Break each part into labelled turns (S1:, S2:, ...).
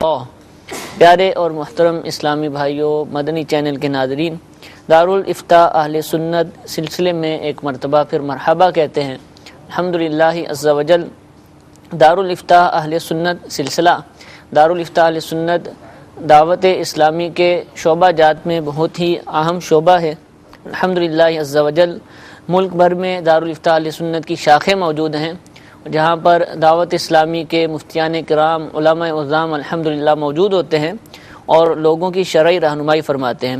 S1: پیارے اور محترم اسلامی بھائیوں، مدنی چینل کے ناظرین، دارالافتاء اہل سنت سلسلے میں ایک مرتبہ پھر مرحبا کہتے ہیں۔ الحمدللہ عز وجل دارالافتاء اہل سنت سلسلہ دارالافتاء اہل سنت دعوت اسلامی کے شعبہ جات میں بہت ہی اہم شعبہ ہے۔ الحمدللہ عز وجل ملک بھر میں دارالافتاء اہل سنت کی شاخیں موجود ہیں، جہاں پر دعوت اسلامی کے مفتیان کرام، علماء اعظام الحمدللہ موجود ہوتے ہیں اور لوگوں کی شرعی رہنمائی فرماتے ہیں۔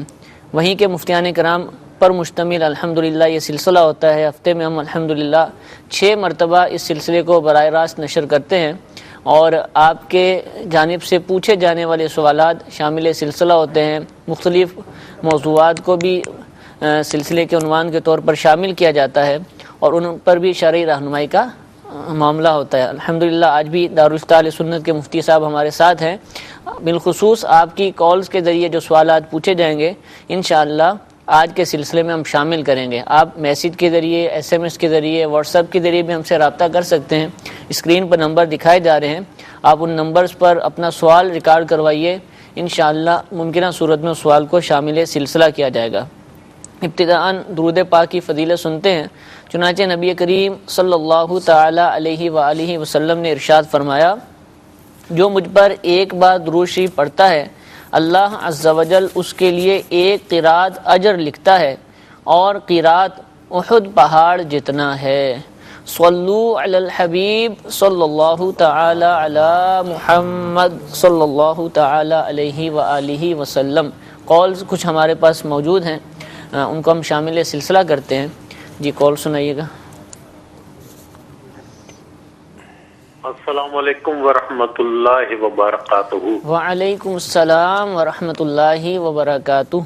S1: وہیں کے مفتیان کرام پر مشتمل الحمدللہ یہ سلسلہ ہوتا ہے۔ ہفتے میں ہم الحمدللہ 6 مرتبہ اس سلسلے کو براہ راست نشر کرتے ہیں، اور آپ کے جانب سے پوچھے جانے والے سوالات شامل سلسلہ ہوتے ہیں۔ مختلف موضوعات کو بھی سلسلے کے عنوان کے طور پر شامل کیا جاتا ہے، اور ان پر بھی شرعی رہنمائی کا معاملہ ہوتا ہے۔ الحمدللہ آج بھی دارالافتاء اہل سنت کے مفتی صاحب ہمارے ساتھ ہیں۔ بالخصوص آپ کی کالز کے ذریعے جو سوالات پوچھے جائیں گے انشاءاللہ آج کے سلسلے میں ہم شامل کریں گے۔ آپ میسیج کے ذریعے، SMS کے ذریعے، واٹس ایپ کے ذریعے بھی ہم سے رابطہ کر سکتے ہیں۔ اسکرین پر نمبر دکھائے جا رہے ہیں، آپ ان نمبرز پر اپنا سوال ریکارڈ کروائیے، انشاءاللہ ممکنہ صورت میں اس سوال کو شامل سلسلہ کیا جائے گا۔ ابتداءً درود پاک کی فضیلت سنتے ہیں۔ چنانچہ نبی کریم صلی اللہ تعالی علیہ وآلہ وسلم نے ارشاد فرمایا، جو مجھ پر ایک بار درود شریف پڑھتا ہے اللہ عز و جل اس کے لیے ایک قرات اجر لکھتا ہے، اور قرات احد پہاڑ جتنا ہے۔ صلو علی الحبیب صلی اللہ تعالی علی محمد صلی اللہ تعالی علیہ وآلہ وسلم۔ کالز کچھ ہمارے پاس موجود ہیں، ان کو ہم شامل سلسلہ کرتے ہیں۔ جی کال سنائیے گا۔
S2: السلام علیکم ورحمۃ اللہ وبرکاتہ۔
S1: وعلیکم السلام ورحمۃ اللہ وبرکاتہ۔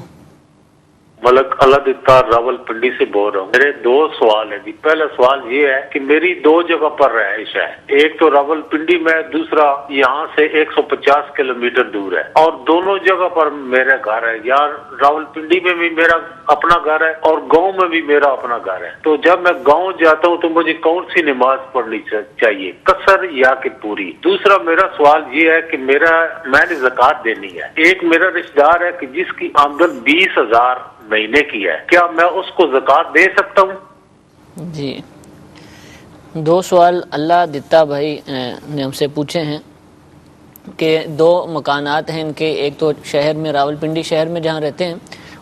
S2: ملک اللہ راول پنڈی سے بول رہا ہوں۔ میرے 2 سوال ہیں۔ پہلا سوال یہ ہے کہ میری 2 جگہ پر رہائش ہے، ایک تو راول پنڈی میں، دوسرا یہاں سے 150 کلومیٹر دور ہے، اور دونوں جگہ پر میرا گھر ہے۔ یار راول پنڈی میں بھی میرا اپنا گھر ہے اور گاؤں میں بھی میرا اپنا گھر ہے۔ تو جب میں گاؤں جاتا ہوں تو مجھے کون سی نماز پڑھنی چاہیے، قصر یا کہ پوری؟ دوسرا میرا سوال یہ ہے کہ میں نے زکوٰۃ دینی ہے۔ ایک میرا رشتہ دار ہے کہ جس کی آمدن 20,000 مہینے کی ہے، کیا میں اس کو زکوٰۃ دے سکتا ہوں؟
S1: جی 2 سوال اللہ دتا بھائی نے ہم سے پوچھے ہیں کہ 2 مکانات ہیں ان کے، ایک تو شہر میں راول پنڈی شہر میں جہاں رہتے ہیں،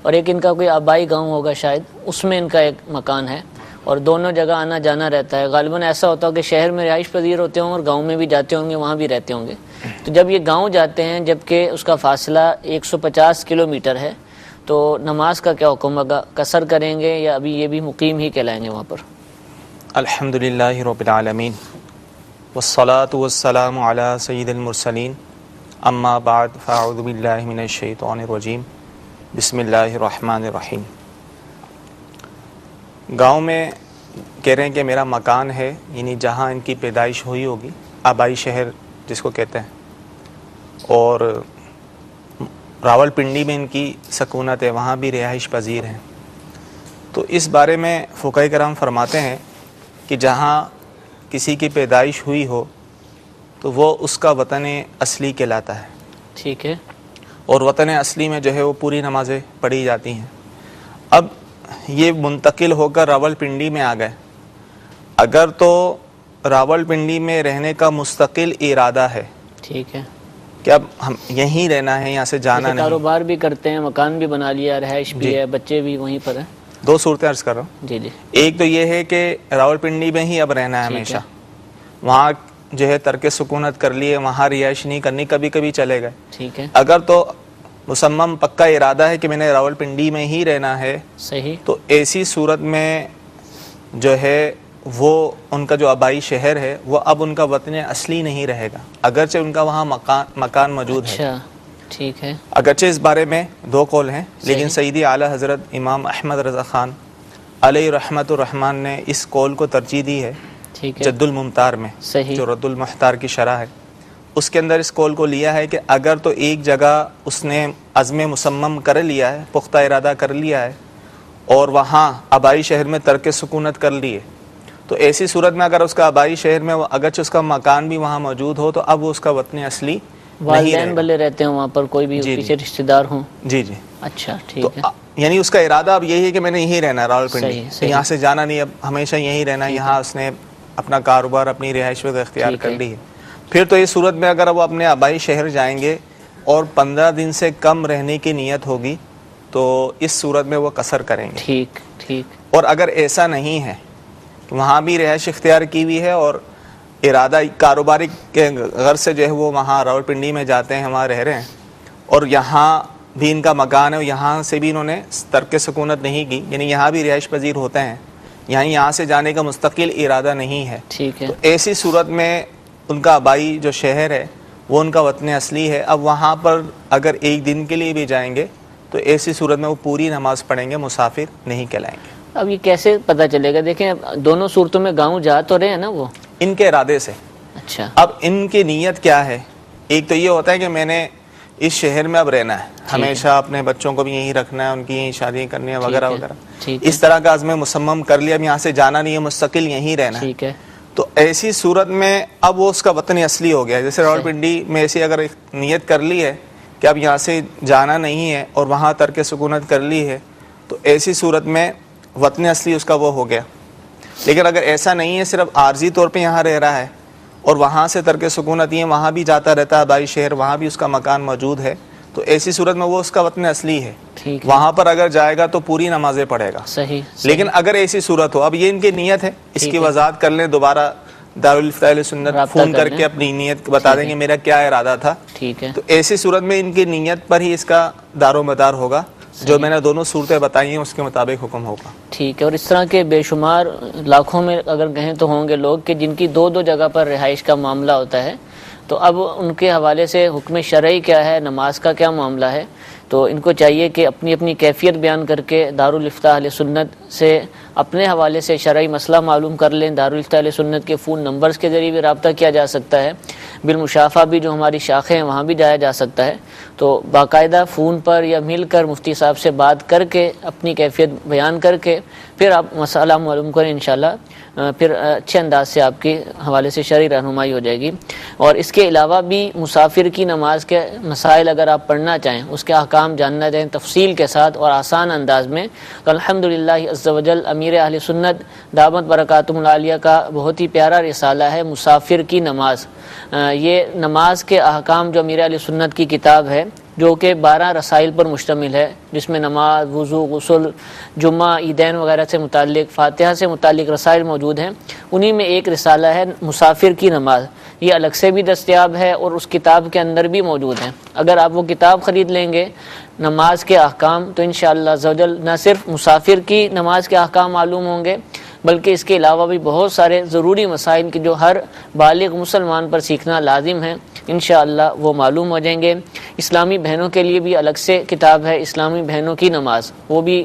S1: اور ایک ان کا کوئی آبائی گاؤں ہوگا شاید، اس میں ان کا ایک مکان ہے، اور دونوں جگہ آنا جانا رہتا ہے۔ غالباً ایسا ہوتا ہے کہ شہر میں رہائش پذیر ہوتے ہوں اور گاؤں میں بھی جاتے ہوں گے، وہاں بھی رہتے ہوں گے۔ تو جب یہ گاؤں جاتے ہیں، جبکہ اس کا فاصلہ 150 کلومیٹر ہے، تو نماز کا کیا حکم ہوگا؟ قصر کریں گے یا ابھی یہ بھی مقیم ہی کہلائیں گے وہاں پر؟
S3: الحمدللہ رب العالمین والصلاة والسلام علی سید المرسلین، اما بعد فاعوذ باللہ من الشیطان الرجیم، بسم اللہ الرحمن الرحیم۔ گاؤں میں کہہ رہے ہیں کہ میرا مکان ہے، یعنی جہاں ان کی پیدائش ہوئی ہوگی، آبائی شہر جس کو کہتے ہیں، اور راول پنڈی میں ان کی سکونت ہے، وہاں بھی رہائش پذیر ہیں۔ تو اس بارے میں فقہاء کرام فرماتے ہیں کہ جہاں کسی کی پیدائش ہوئی ہو تو وہ اس کا وطن اصلی کہلاتا ہے،
S1: ٹھیک ہے،
S3: اور وطن اصلی میں جو ہے وہ پوری نمازیں پڑھی جاتی ہیں۔ اب یہ منتقل ہو کر راول پنڈی میں آ گئے، اگر تو راول پنڈی میں رہنے کا مستقل ارادہ ہے،
S1: ٹھیک ہے،
S3: کہ اب ہم یہیں رہنا ہے، یہاں سے جانا نہیں،
S1: کاروبار بھی کرتے ہیں، مکان بھی بنا لیا، رہائش بھی ہے، بچے بھی وہیں پر ہیں۔
S3: 2 صورتیں عرض کر رہا ہوں۔
S1: جی جی،
S3: ایک تو یہ ہے کہ راول پنڈی میں ہی اب رہنا ہے ہمیشہ، وہاں جو ہے ترک سکونت کر لیے، وہاں رہائش نہیں کرنی، کبھی کبھی چلے گئے۔
S1: ٹھیک ہے،
S3: اگر تو مصمم پکا ارادہ ہے کہ میں نے راول پنڈی میں ہی رہنا ہے،
S1: صحیح،
S3: تو ایسی صورت میں جو ہے وہ ان کا جو آبائی شہر ہے وہ اب ان کا وطن اصلی نہیں رہے گا، اگرچہ ان کا وہاں مکان موجود ہے۔
S1: اچھا، ٹھیک ہے،
S3: اگرچہ اس بارے میں 2 قول ہیں، لیکن سیدی اعلیٰ حضرت امام احمد رضا خان علیہ رحمت الرحمن نے اس قول کو ترجیح دی ہے،
S1: ٹھیک ہے،
S3: جد الممتار میں،
S1: صحیح،
S3: جو رد المحتار کی شرح ہے، اس کے اندر اس قول کو لیا ہے کہ اگر تو ایک جگہ اس نے عزم مصمم کر لیا ہے، پختہ ارادہ کر لیا ہے، اور وہاں آبائی شہر میں ترک سکونت کر لیے، تو ایسی صورت میں اگر اس کا آبائی شہر میں اگرچہ اس کا مکان بھی وہاں موجود ہو تو اب وہ اس کا وطن اصلی
S1: والدین بھلے رہتے ہیں وہاں پر، کوئی بھی پیچھے رشتہ دار ہوں؟
S3: جی جی.
S1: اچھا ٹھیک ہے.
S3: یعنی اس کا ارادہ اب یہی ہے کہ میں نے یہیں رہنا ہے راولپنڈی، یہاں سے جانا نہیں، اب ہمیشہ یہیں رہنا ہے. یہاں اس نے اپنا کاروبار، اپنی رہائش وغیرہ اختیار کر لی ہے. پھر تو اس صورت میں اگر وہ اپنے آبائی شہر جائیں گے اور 15 دن سے کم رہنے کی نیت ہوگی تو اس صورت میں وہ قصر کریں گے.
S1: ٹھیک ٹھیک.
S3: اور اگر ایسا نہیں ہے کہ وہاں بھی رہائش اختیار کی ہوئی ہے اور ارادہ کاروباری کے غرض سے جو ہے وہ وہاں راولپنڈی میں جاتے ہیں، وہاں رہ رہے ہیں، اور یہاں بھی ان کا مکان ہے اور یہاں سے بھی انہوں نے ترک سکونت نہیں کی، یعنی یہاں بھی رہائش پذیر ہوتے ہیں، یہاں سے جانے کا مستقل ارادہ نہیں ہے،
S1: ٹھیک ہے،
S3: تو ایسی صورت میں ان کا آبائی جو شہر ہے وہ ان کا وطن اصلی ہے. اب وہاں پر اگر ایک دن کے لیے بھی جائیں گے تو ایسی صورت میں وہ پوری نماز پڑھیں گے، مسافر نہیں کہلائیں گے.
S1: اب یہ کیسے پتہ چلے گا؟ دیکھیں دونوں صورتوں میں گاؤں جا تو رہے ہیں نا وہ
S3: ان کے ارادے سے.
S1: اچھا،
S3: اب ان کی نیت کیا ہے؟ ایک تو یہ ہوتا ہے کہ میں نے اس شہر میں اب رہنا ہے، ہمیشہ اپنے بچوں کو بھی یہیں رکھنا ہے، ان کی یہیں شادی کرنی ہے وغیرہ وغیرہ، اس طرح کا عزم مصمم کر لیا، اب یہاں سے جانا نہیں ہے، مستقل یہیں رہنا ہے.
S1: ٹھیک ہے.
S3: تو ایسی صورت میں اب وہ اس کا وطن اصلی ہو گیا ہے. جیسے راولپنڈی میں ایسی اگر نیت کر لی ہے کہ اب یہاں سے جانا نہیں ہے اور وہاں ترک سکونت کر لی ہے تو ایسی صورت میں وطن اصلی اس کا وہ ہو گیا. لیکن اگر ایسا نہیں ہے، صرف عارضی طور پہ یہاں رہ رہا ہے اور وہاں سے ترک سکونت یہ وہاں بھی جاتا رہتا ہے آبائی شہر، وہاں بھی اس کا مکان موجود ہے، تو ایسی صورت میں وہ اس کا وطن اصلی ہے. وہاں پر اگر جائے گا تو پوری نمازیں پڑھے گا.
S1: صحیح.
S3: لیکن اگر ایسی صورت ہو، اب یہ ان کی نیت ہے، اس کی وضاحت کر لیں، دوبارہ دارالفتاء اہل سنت فون کر کے اپنی نیت بتا دیں گے میرا کیا ارادہ تھا.
S1: ٹھیک ہے.
S3: تو ایسی صورت میں ان کی نیت پر ہی اس کا دار و مدار ہوگا. جو میں نے دونوں صورتیں بتائی ہیں اس کے مطابق حکم ہوگا.
S1: ٹھیک ہے. اور اس طرح کے بے شمار لاکھوں میں اگر کہیں تو ہوں گے لوگ کہ جن کی دو جگہ پر رہائش کا معاملہ ہوتا ہے، تو اب ان کے حوالے سے حکم شرعی کیا ہے، نماز کا کیا معاملہ ہے. تو ان کو چاہیے کہ اپنی اپنی کیفیت بیان کر کے دارالفتاء اہل سنت سے اپنے حوالے سے شرعی مسئلہ معلوم کر لیں. دارالفتاء اہل سنت کے فون نمبرز کے ذریعے بھی رابطہ کیا جا سکتا ہے، بالمشافہ بھی جو ہماری شاخیں ہیں وہاں بھی جایا جا سکتا ہے. تو باقاعدہ فون پر یا مل کر مفتی صاحب سے بات کر کے اپنی کیفیت بیان کر کے پھر آپ مسئلہ معلوم کریں، انشاءاللہ پھر اچھے انداز سے آپ کے حوالے سے شرعی رہنمائی ہو جائے گی. اور اس کے علاوہ بھی مسافر کی نماز کے مسائل اگر آپ پڑھنا چاہیں، اس کے احکام جاننا چاہیں تفصیل کے ساتھ اور آسان انداز میں، تو الحمدللہ عز و جل امیر اہل سنت دامت برکاتہم العالیہ کا بہت ہی پیارا رسالہ ہے مسافر کی نماز. یہ نماز کے احکام جو امیر اہل سنت کی کتاب ہے، جو کہ 12 رسائل پر مشتمل ہے، جس میں نماز، وضو، غسل، جمعہ، عیدین وغیرہ سے متعلق، فاتحہ سے متعلق رسائل موجود ہیں. انہی میں ایک رسالہ ہے مسافر کی نماز. یہ الگ سے بھی دستیاب ہے اور اس کتاب کے اندر بھی موجود ہیں. اگر آپ وہ کتاب خرید لیں گے نماز کے احکام، تو انشاءاللہ عزوجل نہ صرف مسافر کی نماز کے احکام معلوم ہوں گے، بلکہ اس کے علاوہ بھی بہت سارے ضروری مسائل کی جو ہر بالغ مسلمان پر سیکھنا لازم ہے، انشاءاللہ وہ معلوم ہو جائیں گے. اسلامی بہنوں کے لیے بھی الگ سے کتاب ہے، اسلامی بہنوں کی نماز، وہ بھی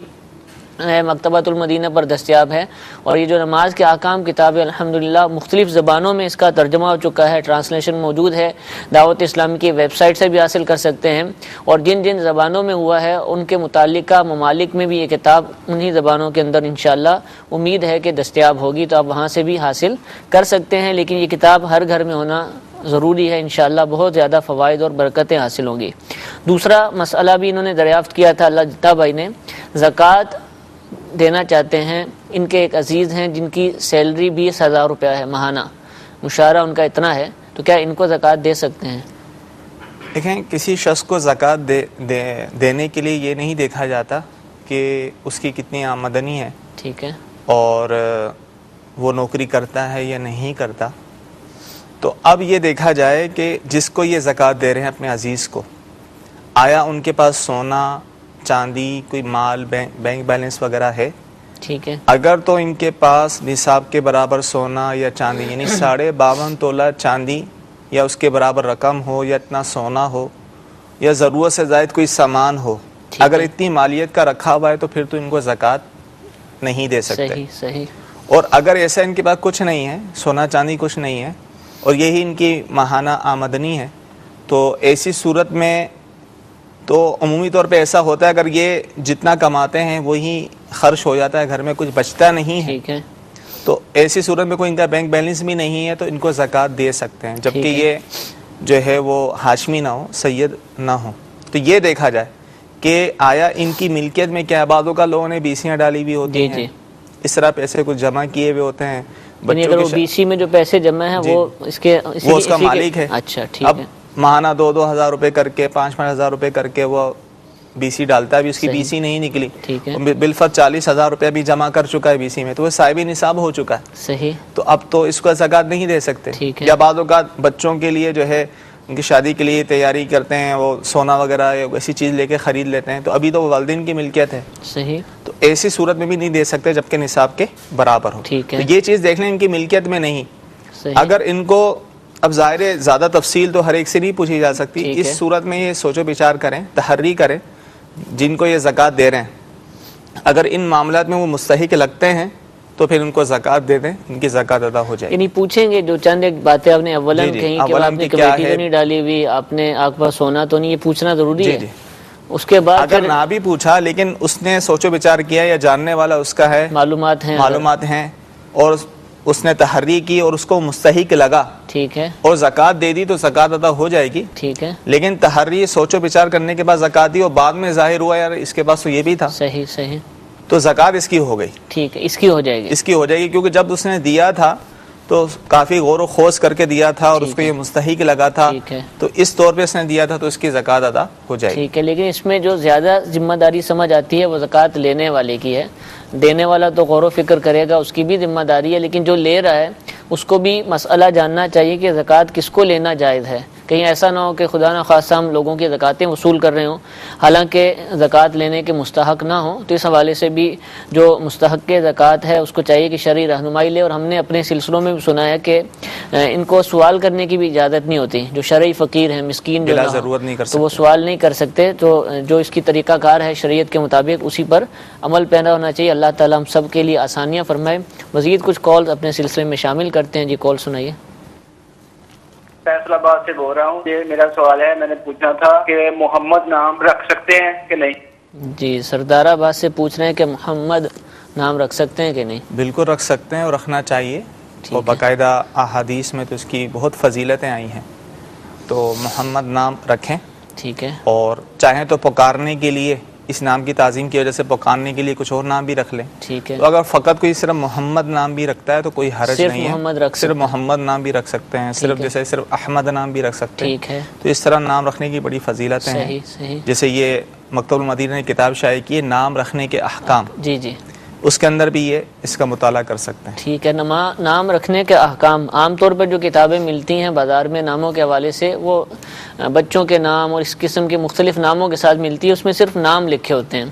S1: مکتبۃ المدینہ پر دستیاب ہے. اور یہ جو نماز کے احکام کتاب ہے الحمدللہ مختلف زبانوں میں اس کا ترجمہ ہو چکا ہے، ٹرانسلیشن موجود ہے، دعوت اسلامی کی ویب سائٹ سے بھی حاصل کر سکتے ہیں. اور جن جن زبانوں میں ہوا ہے ان کے متعلقہ ممالک میں بھی یہ کتاب انہی زبانوں کے اندر انشاءاللہ امید ہے کہ دستیاب ہوگی، تو آپ وہاں سے بھی حاصل کر سکتے ہیں. لیکن یہ کتاب ہر گھر میں ہونا ضروری ہے، انشاءاللہ بہت زیادہ فوائد اور برکتیں حاصل ہوں گی. دوسرا مسئلہ بھی انہوں نے دریافت کیا تھا، اللہ جتا بھائی نے، زکوٰۃ دینا چاہتے ہیں. ان کے ایک عزیز ہیں جن کی سیلری 20,000 روپیہ ہے ماہانہ، مشاہرہ ان کا اتنا ہے، تو کیا ان کو زکوٰۃ دے سکتے ہیں؟
S3: دیکھیں، کسی شخص کو زکوٰۃ دینے کے لیے یہ نہیں دیکھا جاتا کہ اس کی کتنی آمدنی ہے،
S1: ٹھیک ہے،
S3: اور وہ نوکری کرتا ہے یا نہیں کرتا. تو اب یہ دیکھا جائے کہ جس کو یہ زکوٰۃ دے رہے ہیں اپنے عزیز کو، آیا ان کے پاس سونا، چاندی، کوئی مال، بینک بیلنس وغیرہ ہے؟
S1: ٹھیک ہے.
S3: اگر تو ان کے پاس نصاب کے برابر سونا یا چاندی، یعنی 52.5 تولہ چاندی یا اس کے برابر رقم ہو، یا اتنا سونا ہو، یا ضرورت سے زائد کوئی سامان ہو، اگر اتنی مالیت کا رکھا ہوا ہے تو پھر تو ان کو زکوٰۃ نہیں دے سکتے.
S1: صحیح. اور
S3: اگر ایسا ان کے پاس کچھ نہیں ہے، سونا چاندی کچھ نہیں ہے، اور یہی ان کی ماہانہ آمدنی ہے، تو ایسی صورت میں تو عمومی طور پہ ایسا ہوتا ہے اگر یہ جتنا کماتے ہیں وہی خرچ ہو جاتا ہے، گھر میں کچھ بچتا نہیں ہے،
S1: ٹھیک ہے،
S3: تو ایسی صورت میں کوئی ان کا بینک بیلنس بھی نہیں ہے تو ان کو زکوٰۃ دے سکتے ہیں. جبکہ یہ جو ہے وہ ہاشمی نہ ہو، سید نہ ہو، تو یہ دیکھا جائے کہ آیا ان کی ملکیت میں کیا بعضوں کا لوگوں نے بیسیاں ڈالی ہوئی ہوتی ہیں، اس طرح پیسے کچھ جمع کیے ہوئے ہوتے ہیں،
S1: یعنی اگر وہ BC میں جو پیسے جمع ہیں وہ
S3: اس کا مالک ہے.
S1: اچھا ٹھیک
S3: اب
S1: ہے.
S3: ماہانہ 2,000 روپے کر کے 5,000 روپے کر کے وہ BC ڈالتا ہے، ابھی اس کی BC نہیں نکلی، بالفرض 40,000 روپے بھی جمع کر چکا ہے BC میں، تو وہ صاحب نصاب ہو چکا ہے.
S1: صحیح.
S3: تو اب تو اس کو زکوٰۃ نہیں دے سکتے. یا بعض اوقات بچوں کے لیے جو ہے ان کی شادی کے لیے تیاری کرتے ہیں، وہ سونا وغیرہ یا ایسی چیز لے کے خرید لیتے ہیں، تو ابھی تو وہ والدین کی ملکیت ہے.
S1: صحیح.
S3: تو ایسی صورت میں بھی نہیں دے سکتے جبکہ نصاب کے برابر ہو.
S1: ٹھیک ہے.
S3: تو یہ چیز دیکھ لیں ان کی ملکیت میں نہیں. اگر ان کو اب ظاہر ہے زیادہ تفصیل تو ہر ایک سے نہیں پوچھی جا سکتی، اس صورت میں یہ سوچ و بچار کریں، تحری کریں جن کو یہ زکوٰۃ دے رہے ہیں، اگر ان معاملات میں وہ مستحق لگتے ہیں تو پھر ان کو زکوٰۃ دے دیں، ان کی زکوٰۃ ادا ہو جائے.
S1: یعنی پوچھیں گے جو چند ایک باتیں آپ نے اولن کہیں کہ آپ نے کمیٹی تو نہیں ڈالی ہوئی، آپ نے آپ پر سونا تو نہیں، یہ پوچھنا ضروری ہے. اس کے بعد
S3: اگر نہ بھی پوچھا لیکن اس نے سوچ و بچار کیا یا جاننے والا اس کا ہے، معلومات ہیں اور اس نے تحری کی اور اس کو مستحق لگا،
S1: ٹھیک ہے،
S3: اور زکوٰۃ دے دی تو زکوٰۃ ادا ہو جائے گی.
S1: ٹھیک ہے. لیکن
S3: تحری سوچ و بچار کرنے کے بعد زکوٰۃ دی اور بعد میں ظاہر ہوا یار اس کے پاس تو یہ بھی تھا.
S1: صحیح صحیح.
S3: تو زکوٰۃ اس کی ہو گئی.
S1: ٹھیک ہے، اس کی ہو جائے گی.
S3: اس کی ہو جائے گی کیونکہ جب اس نے دیا تھا تو کافی غور و خوض کر کے دیا تھا اور اس کو یہ مستحق لگا تھا، تو اس طور پہ اس نے دیا تھا تو اس کی زکوٰۃ ادا ہو جائے گی.
S1: ٹھیک ہے. لیکن اس میں جو زیادہ ذمہ داری سمجھ آتی ہے وہ زکوٰۃ لینے والے کی ہے. دینے والا تو غور و فکر کرے گا، اس کی بھی ذمہ داری ہے، لیکن جو لے رہا ہے اس کو بھی مسئلہ جاننا چاہیے کہ زکوٰۃ کس کو لینا جائز ہے. کہیں ایسا نہ ہو کہ خدا نہ خواستہ ہم لوگوں کی زکوٰتیں وصول کر رہے ہوں حالانکہ زکوٰۃ لینے کے مستحق نہ ہوں. تو اس حوالے سے بھی جو مستحق زکوٰۃ ہے اس کو چاہیے کہ شرعی رہنمائی لے. اور ہم نے اپنے سلسلوں میں بھی سنا ہے کہ ان کو سوال کرنے کی بھی اجازت نہیں ہوتی. جو شرعی فقیر ہیں، مسکین جو
S3: ضرورت نہیں کر
S1: تو وہ سوال نہیں کر سکتے. تو جو اس کی طریقہ کار ہے شریعت کے مطابق اسی پر عمل پیرا ہونا چاہیے. اللہ تعالیٰ ہم سب کے لیے آسانیاں فرمائے. مزید کچھ کال اپنے سلسلے میں شامل کرتے ہیں. جی کال سنائیے.
S4: فیصل آباد سے بول رہا ہوں. یہ میرا سوال ہے، میں نے پوچھنا تھا کہ محمد نام رکھ سکتے ہیں کہ نہیں؟
S1: جی سردار آباد سے پوچھ رہے ہیں کہ محمد نام رکھ سکتے ہیں کہ نہیں؟
S3: بالکل رکھ سکتے ہیں اور رکھنا چاہیے. اور باقاعدہ احادیث میں تو اس کی بہت فضیلتیں آئی ہیں، تو محمد نام رکھیں.
S1: ٹھیک ہے.
S3: اور چاہیں تو پکارنے کے لیے اس نام کی تعظیم کی وجہ سے پکارنے کے لیے کچھ اور نام بھی رکھ لیں.
S1: ٹھیک ہے.
S3: تو اگر فقط کوئی صرف محمد نام بھی رکھتا ہے تو کوئی حرج نہیں ہے، صرف محمد نام بھی رکھ سکتے ہیں، صرف جیسے صرف احمد نام بھی رکھ سکتے ہیں.
S1: ٹھیک ہے.
S3: تو اس طرح نام رکھنے کی بڑی فضیلتیں ہیں. جیسے یہ مکتب المدینہ نے کتاب شائع کی ہے نام رکھنے کے احکام،
S1: جی جی،
S3: اس کے اندر بھی یہ اس کا مطالعہ کر سکتے ہیں.
S1: ٹھیک ہے. نام رکھنے کے احکام عام طور پر جو کتابیں ملتی ہیں بازار میں ناموں کے حوالے سے وہ بچوں کے نام اور اس قسم کے مختلف ناموں کے ساتھ ملتی ہے. اس میں صرف نام لکھے ہوتے ہیں،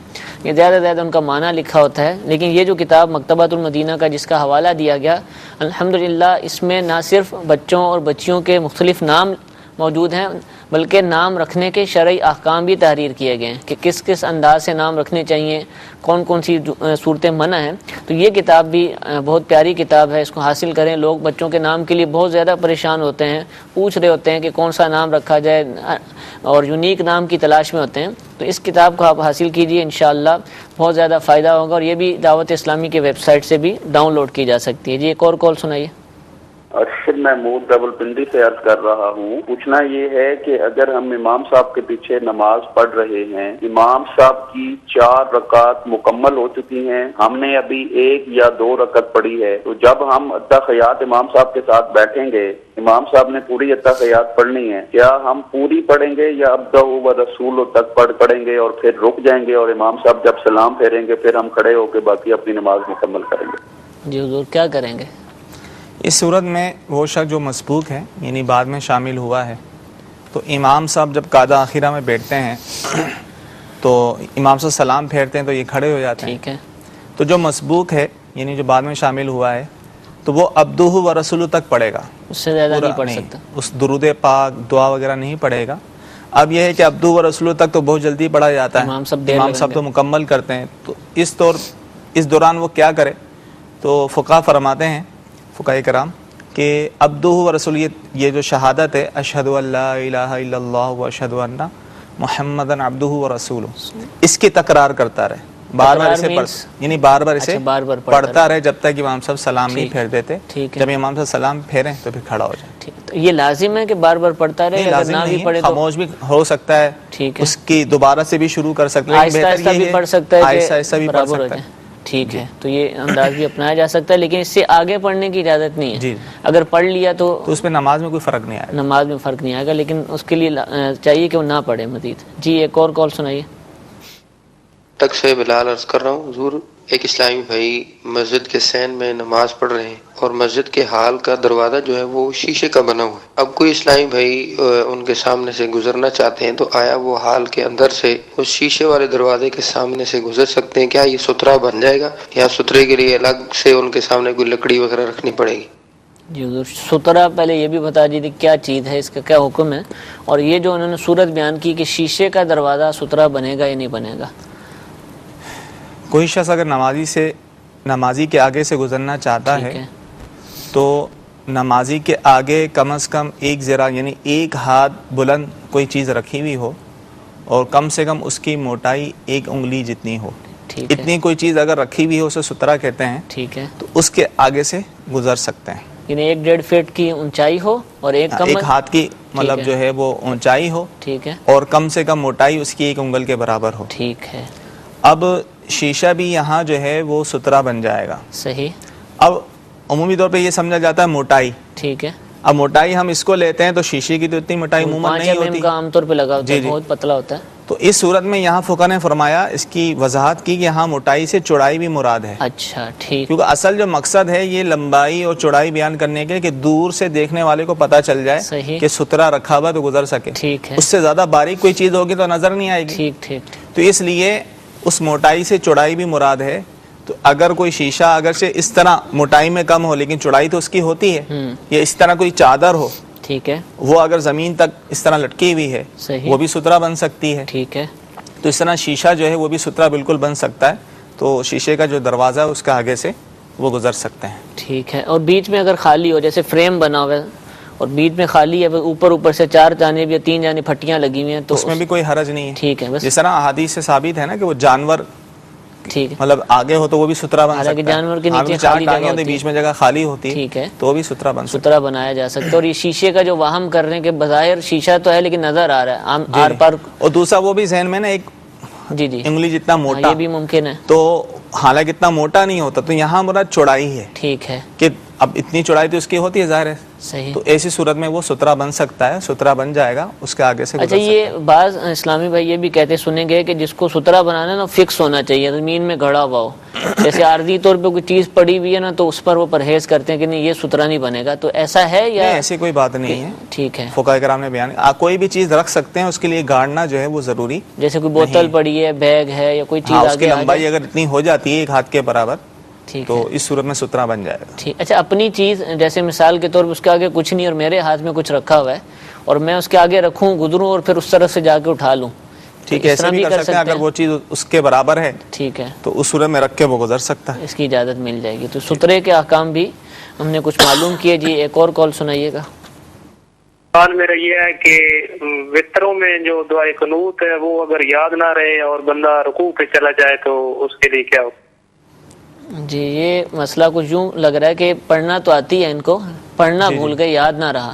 S1: یہ زیادہ زیادہ ان کا معنی لکھا ہوتا ہے. لیکن یہ جو کتاب مکتبۃ المدینہ کا جس کا حوالہ دیا گیا الحمدللہ اس میں نہ صرف بچوں اور بچیوں کے مختلف نام موجود ہیں بلکہ نام رکھنے کے شرعی احکام بھی تحریر کیے گئے ہیں کہ کس کس انداز سے نام رکھنے چاہیے، کون کون سی صورتیں منع ہیں. تو یہ کتاب بھی بہت پیاری کتاب ہے، اس کو حاصل کریں. لوگ بچوں کے نام کے لیے بہت زیادہ پریشان ہوتے ہیں، پوچھ رہے ہوتے ہیں کہ کون سا نام رکھا جائے اور یونیک نام کی تلاش میں ہوتے ہیں. تو اس کتاب کو آپ حاصل کیجئے، انشاءاللہ بہت زیادہ فائدہ ہوگا. اور یہ بھی دعوت اسلامی کی ویب سائٹ سے بھی ڈاؤن لوڈ کی جا سکتی ہے. جی ایک اور کال سنائیے.
S5: ارشد محمود راولپنڈی سے عرض کر رہا ہوں. پوچھنا یہ ہے کہ اگر ہم امام صاحب کے پیچھے نماز پڑھ رہے ہیں، امام صاحب کی 4 رکعت مکمل ہو چکی ہیں، ہم نے ابھی 1 یا 2 رکعت پڑھی ہے، تو جب ہم اتحیات امام صاحب کے ساتھ بیٹھیں گے، امام صاحب نے پوری اتحیات پڑھنی ہے، کیا ہم پوری پڑھیں گے یا ابدہ و رسول تک پڑھیں گے اور پھر رک جائیں گے اور امام صاحب جب سلام پھیریں گے پھر ہم کھڑے ہو کے باقی اپنی نماز مکمل کریں گے؟
S1: جی حضور کیا کریں گے
S3: اس صورت میں؟ وہ شخص جو مسبوق ہے یعنی بعد میں شامل ہوا ہے، تو امام صاحب جب قاعدہ آخرہ میں بیٹھتے ہیں تو امام صاحب سلام پھیرتے ہیں تو یہ کھڑے ہو جاتے ہیں.
S1: ٹھیک ہے.
S3: تو جو مسبوق ہے یعنی جو بعد میں شامل ہوا ہے تو وہ عبدہ و رسول تک پڑھے گا،
S1: اس سے زیادہ نہیں پڑھ سکتا،
S3: اس درود پاک دعا وغیرہ نہیں پڑھے گا. اب یہ ہے کہ عبدہ و رسول تک تو بہت جلدی پڑھا جاتا ہے، امام صاحب تو مکمل کرتے ہیں. تو اس دوران وہ کیا کرے؟ تو فقہاء فرماتے ہیں، فقہاء کرام، کہ عبدہ و رسول یہ جو شہادت ہے اشہد ان لا الہ الا اللہ و اشہد ان محمدن عبدہ و رسولہ، اس کی تکرار کرتا رہے، بار بار اسے یعنی بار بار اسے پڑھتا رہے جب تک امام صاحب سلام نہیں پھیر دیتے. جب امام صاحب سلام پھیریں تو پھر کھڑا ہو جائے.
S1: ٹھیک. تو یہ لازم ہے کہ بار بار پڑھتا رہے؟
S3: نہیں،
S1: اگر
S3: لازم
S1: نہ بھی
S3: نہیں
S1: پڑھے
S3: ہے،
S1: تو
S3: خاموش بھی ہو سکتا ہے،
S1: ٹھیک ہے،
S3: اس کی دوبارہ سے بھی شروع کر سکتا ہے،
S1: آہستہ آہستہ بھی پڑھ سکتا ہے
S3: آہستہ آہستہ بھی پڑھ
S1: برابر ہو
S3: سکتا
S1: جائے.
S3: ہے.
S1: ٹھیک ہے، تو یہ انداز بھی اپنایا جا سکتا ہے، لیکن اس سے آگے پڑھنے کی اجازت نہیں ہے.
S3: جی،
S1: اگر پڑھ لیا تو
S3: اس میں نماز میں کوئی فرق نہیں آئے گا.
S1: نماز میں فرق نہیں آئے گا، لیکن اس کے لیے چاہیے کہ وہ نہ پڑھے مزید. جی ایک اور کال سنائیے.
S6: تک سے بلال عرض کر رہا ہوں. حضور ایک اسلامی بھائی مسجد کے سین میں نماز پڑھ رہے ہیں اور مسجد کے ہال کا دروازہ جو ہے وہ شیشے کا بنا ہوا ہے. اب کوئی اسلامی بھائی ان کے سامنے سے گزرنا چاہتے ہیں تو آیا وہ ہال کے اندر سے اس شیشے والے دروازے کے سامنے سے گزر سکتے ہیں؟ کیا یہ سترا بن جائے گا یا سترے کے لیے الگ سے ان کے سامنے کوئی لکڑی وغیرہ رکھنی پڑے گی؟
S1: جی حضور سترا پہلے یہ بھی بتا دیجیے کیا چیز ہے، اس کا کیا حکم ہے، اور یہ جو انہوں نے صورت بیان کی کہ شیشے کا دروازہ سترا بنے گا یا نہیں بنے گا.
S3: کوئی شخص اگر نمازی کے آگے سے گزرنا چاہتا ہے تو نمازی کے آگے کم از کم ایک ذرا یعنی ایک ہاتھ بلند کوئی چیز رکھی ہوئی ہو اور کم سے کم اس کی موٹائی 1 انگلی جتنی ہو. اتنی کوئی چیز اگر رکھی ہوئی ہو اسے سترا کہتے ہیں.
S1: ٹھیک ہے،
S3: تو اس کے آگے سے گزر سکتے ہیں.
S1: یعنی 1.5 فٹ کی اونچائی ہو اور ایک
S3: ہاتھ کی مطلب جو ہے وہ اونچائی ہو،
S1: ٹھیک ہے،
S3: اور کم سے کم موٹائی اس کی 1 انگل کے برابر ہو.
S1: ٹھیک ہے.
S3: اب شیشہ بھی یہاں جو ہے وہ سترا بن جائے گا.
S1: صحیح.
S3: اب عمومی طور پہ یہ سمجھا جاتا ہے موٹائی.
S1: ٹھیک ہے.
S3: اب موٹائی ہم اس کو لیتے ہیں تو شیشے کی تو اتنی موٹائی عموماً نہیں ہوتی،
S1: کا عام طور پہ لگا ہوتا ہے، بہت پتلا ہوتا ہے.
S3: تو اس صورت میں یہاں فقہ نے فرمایا، اس کی وضاحت کی کہ یہاں موٹائی سے چوڑائی بھی مراد ہے.
S1: اچھا ٹھیک.
S3: کیونکہ اصل جو مقصد ہے یہ لمبائی اور چوڑائی بیان کرنے کے کہ دور سے دیکھنے والے کو پتہ چل جائے کہ سترا رکھا ہوا تو گزر سکے.
S1: ٹھیک ہے.
S3: اس سے زیادہ باریک کوئی چیز ہوگی تو نظر نہیں آئے گی.
S1: ٹھیک ٹھیک.
S3: تو اس لیے اس موٹائی سے چوڑائی بھی مراد ہے. تو اگر کوئی شیشہ اگرچہ اس طرح موٹائی میں کم ہو لیکن چوڑائی تو اس کی ہوتی ہے، یا اس طرح کوئی چادر ہو،
S1: ٹھیک ہے،
S3: وہ اگر زمین تک اس طرح لٹکی ہوئی ہے وہ بھی سترا بن سکتی ہے.
S1: ٹھیک ہے.
S3: تو اس طرح شیشہ جو ہے وہ بھی سترا بالکل بن سکتا ہے. تو شیشے کا جو دروازہ ہے اس کا آگے سے وہ گزر سکتے ہیں.
S1: ٹھیک ہے. اور بیچ میں اگر خالی ہو، جیسے فریم بنا ہوا ہے اور بیچ میں خالی ہے، اوپر سے 4 جانب یا 3 جانب پھٹیاں لگی ہوئی ہیں، تو
S3: اس میں بھی کوئی حرج نہیں ہے.
S1: ٹھیک ہے. بس
S3: جس طرح احادیث سے ثابت ہے نا کہ وہ جانور
S1: ٹھیک ہے
S3: مطلب آگے ہو تو وہ بھی سترا بن سکتا ہے.
S1: جانور کے نیچے
S3: 4 ٹانگیں ہوتی ہیں، بیچ میں جگہ خالی ہوتی ہے،
S1: ٹھیک ہے،
S3: تو وہ بھی سترا بن سکتا ہے،
S1: سترا بنایا جا سکتا ہے. اور یہ شیشے کا جو وہم کر رہے ہیں کہ بظاہر شیشہ تو ہے لیکن نظر آ رہا ہے آر پار.
S3: اور دوسرا وہ بھی ذہن میں نا ایک
S1: جی جی
S3: انگلی جتنا موٹا،
S1: یہ بھی ممکن ہے.
S3: تو حالانکہ اتنا موٹا نہیں ہوتا، تو یہاں مراد چوڑائی ہے.
S1: ٹھیک ہے.
S3: کہ اب اتنی چوڑائی تو اس کی ہوتی ہے ظاہر ہے.
S1: صحیح.
S3: تو ایسی صورت میں وہ سترا بن سکتا ہے، سترا بن جائے گا، اس کے آگے سے.
S1: اچھا یہ بعض اسلامی بھائی یہ بھی کہتے سنیں گے کہ جس کو سترا بنانا نا فکس ہونا چاہیے، زمین میں گڑا ہوا ہو. جیسے عارضی طور پہ کوئی چیز پڑی ہوئی ہے نا تو اس پر وہ پرہیز کرتے ہیں کہ نہیں یہ سترا نہیں بنے گا. تو ایسا ہے یا
S3: ایسی کوئی بات نہیں ہے؟
S1: ٹھیک ہے.
S3: فقہاء کرام نے بیان کوئی بھی چیز رکھ سکتے ہیں، اس کے لیے گاڑنا جو ہے وہ ضروری.
S1: جیسے کوئی بوتل پڑی ہے، بیگ ہے یا کوئی چیز
S3: اس کی لمبائی اگر اتنی ہو جاتی ہے 1 ہاتھ کے برابر، تو اس صورت میں سترا بن جائے گا.
S1: ٹھیک. اچھا اپنی چیز جیسے مثال کے طور پر اس کے آگے کچھ نہیں اور میرے ہاتھ میں کچھ رکھا ہوا ہے اور میں اس کے آگے رکھوں، گزروں اور پھر اس طرف سے جا کے اٹھا لوں،
S3: ٹھیک ہے، ایسا بھی کر سکتے ہیں. اگر وہ چیز اس کے برابر ہے
S1: ٹھیک ہے
S3: تو اس صورت میں رکھ کے وہ گزر سکتا ہے،
S1: اس کی اجازت مل جائے گی. تو سترے کے احکام بھی ہم نے کچھ معلوم کیے. جی ایک اور کال سنائیے گا.
S7: سوال میرا یہ ہے کہ وطروں میں جو دعائے قنوت ہے وہ اگر یاد نہ رہے اور بندہ رکوع پہ چلا جائے تو اس کے لیے کیا ہو؟
S1: جی یہ مسئلہ کچھ یوں لگ رہا ہے کہ پڑھنا تو آتی ہے ان کو، پڑھنا بھول گئے، یاد نہ رہا،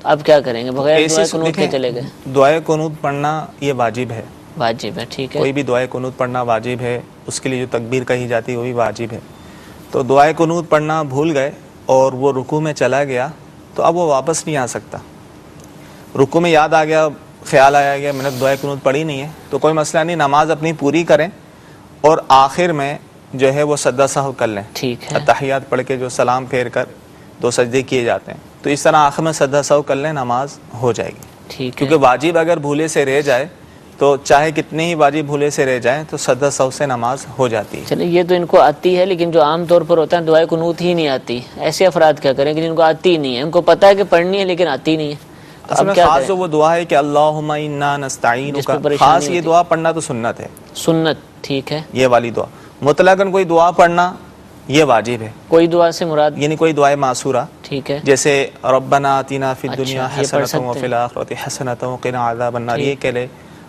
S1: اب کیا کریں گے؟ بغیر دعائے قنوت کے چلے گئے.
S3: دعائے قنوت پڑھنا یہ واجب ہے.
S1: واجب ہے. ٹھیک ہے.
S3: کوئی بھی دعائے قنوت پڑھنا واجب ہے، اس کے لیے جو تکبیر کہی جاتی ہے وہ بھی واجب ہے. تو دعائے قنوت پڑھنا بھول گئے اور وہ رکوع میں چلا گیا تو اب وہ واپس نہیں آ سکتا. رکوع میں یاد آ گیا، خیال آیا گیا میں نے دعائے قنوت پڑھی نہیں ہے، تو کوئی مسئلہ نہیں، نماز اپنی پوری کریں اور آخر میں جو ہے وہ سجدہ سہو کر لیں.
S1: ٹھیک ہے.
S3: تحیات پڑھ کے جو سلام پھیر کر 2 سجدے کیے جاتے ہیں، تو اس طرح آخر میں سجدہ سہو کر لیں، نماز ہو جائے گی.
S1: ٹھیک ہے.
S3: کیونکہ واجب اگر بھولے سے رہ جائے تو چاہے کتنے ہی واجب بھولے سے رہ جائیں تو سجدہ سہو سے نماز ہو جاتی ہے.
S1: چلے یہ تو ان کو آتی ہے، لیکن جو عام طور پر ہوتا ہے دعائے قنوت ہی نہیں آتی، ایسے افراد کیا کریں کہ جن کو آتی نہیں ہے، ان کو پتہ ہے کہ پڑھنی ہے لیکن آتی نہیں ہے.
S3: اصل میں خاص جو وہ دعا ہے کہ اللہم انا نستعینک، خاص یہ دعا پڑھنا تو سنت ہے،
S1: سنت. ٹھیک ہے.
S3: یہ والی دعا مطلقاً کوئی دعا پڑھنا یہ واجب ہے.
S1: کوئی دعا سے مراد
S3: یعنی کوئی دعائے معصورہ،
S1: ٹھیک ہے،
S3: جیسے ربنا آتنا فی الدنیا
S1: یہ پڑھ
S3: حسنۃ وفی
S1: سکتے ہیں.
S3: الآخرۃ حسنۃ وقنا عذاب النار، یہ کہہ لے.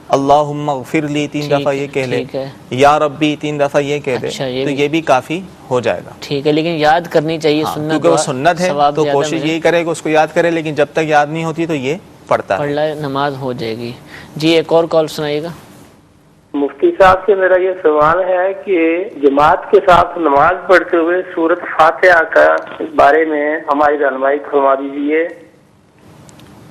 S3: اللہم اغفر لی 3 دفعہ یہ کہہ لے،
S1: ٹھیک ہے،
S3: یا ربی 3 دفعہ یہ کہہ دے،
S1: اچھا، یہ
S3: تو
S1: بھی
S3: یہ بھی کافی ہو جائے گا.
S1: ٹھیک ہے. لیکن یاد کرنی چاہیے
S3: ہاں،
S1: سنت،
S3: کیونکہ وہ سنت ہے
S1: ثواب
S3: تو
S1: زیادہ
S3: کوشش
S1: ملے.
S3: یہی کرے کہ اس کو یاد کرے، لیکن جب تک یاد نہیں ہوتی تو یہ پڑھتا
S1: پڑھ
S3: ہے.
S1: لائے نماز ہو جائے گی. جی ایک اور کال سنائیے گا.
S8: مفتی صاحب سے میرا یہ سوال ہے کہ جماعت کے ساتھ نماز پڑھتے ہوئے سورۃ فاتحہ کا اس بارے میں ہماری رہنمائی فرما دیجیے.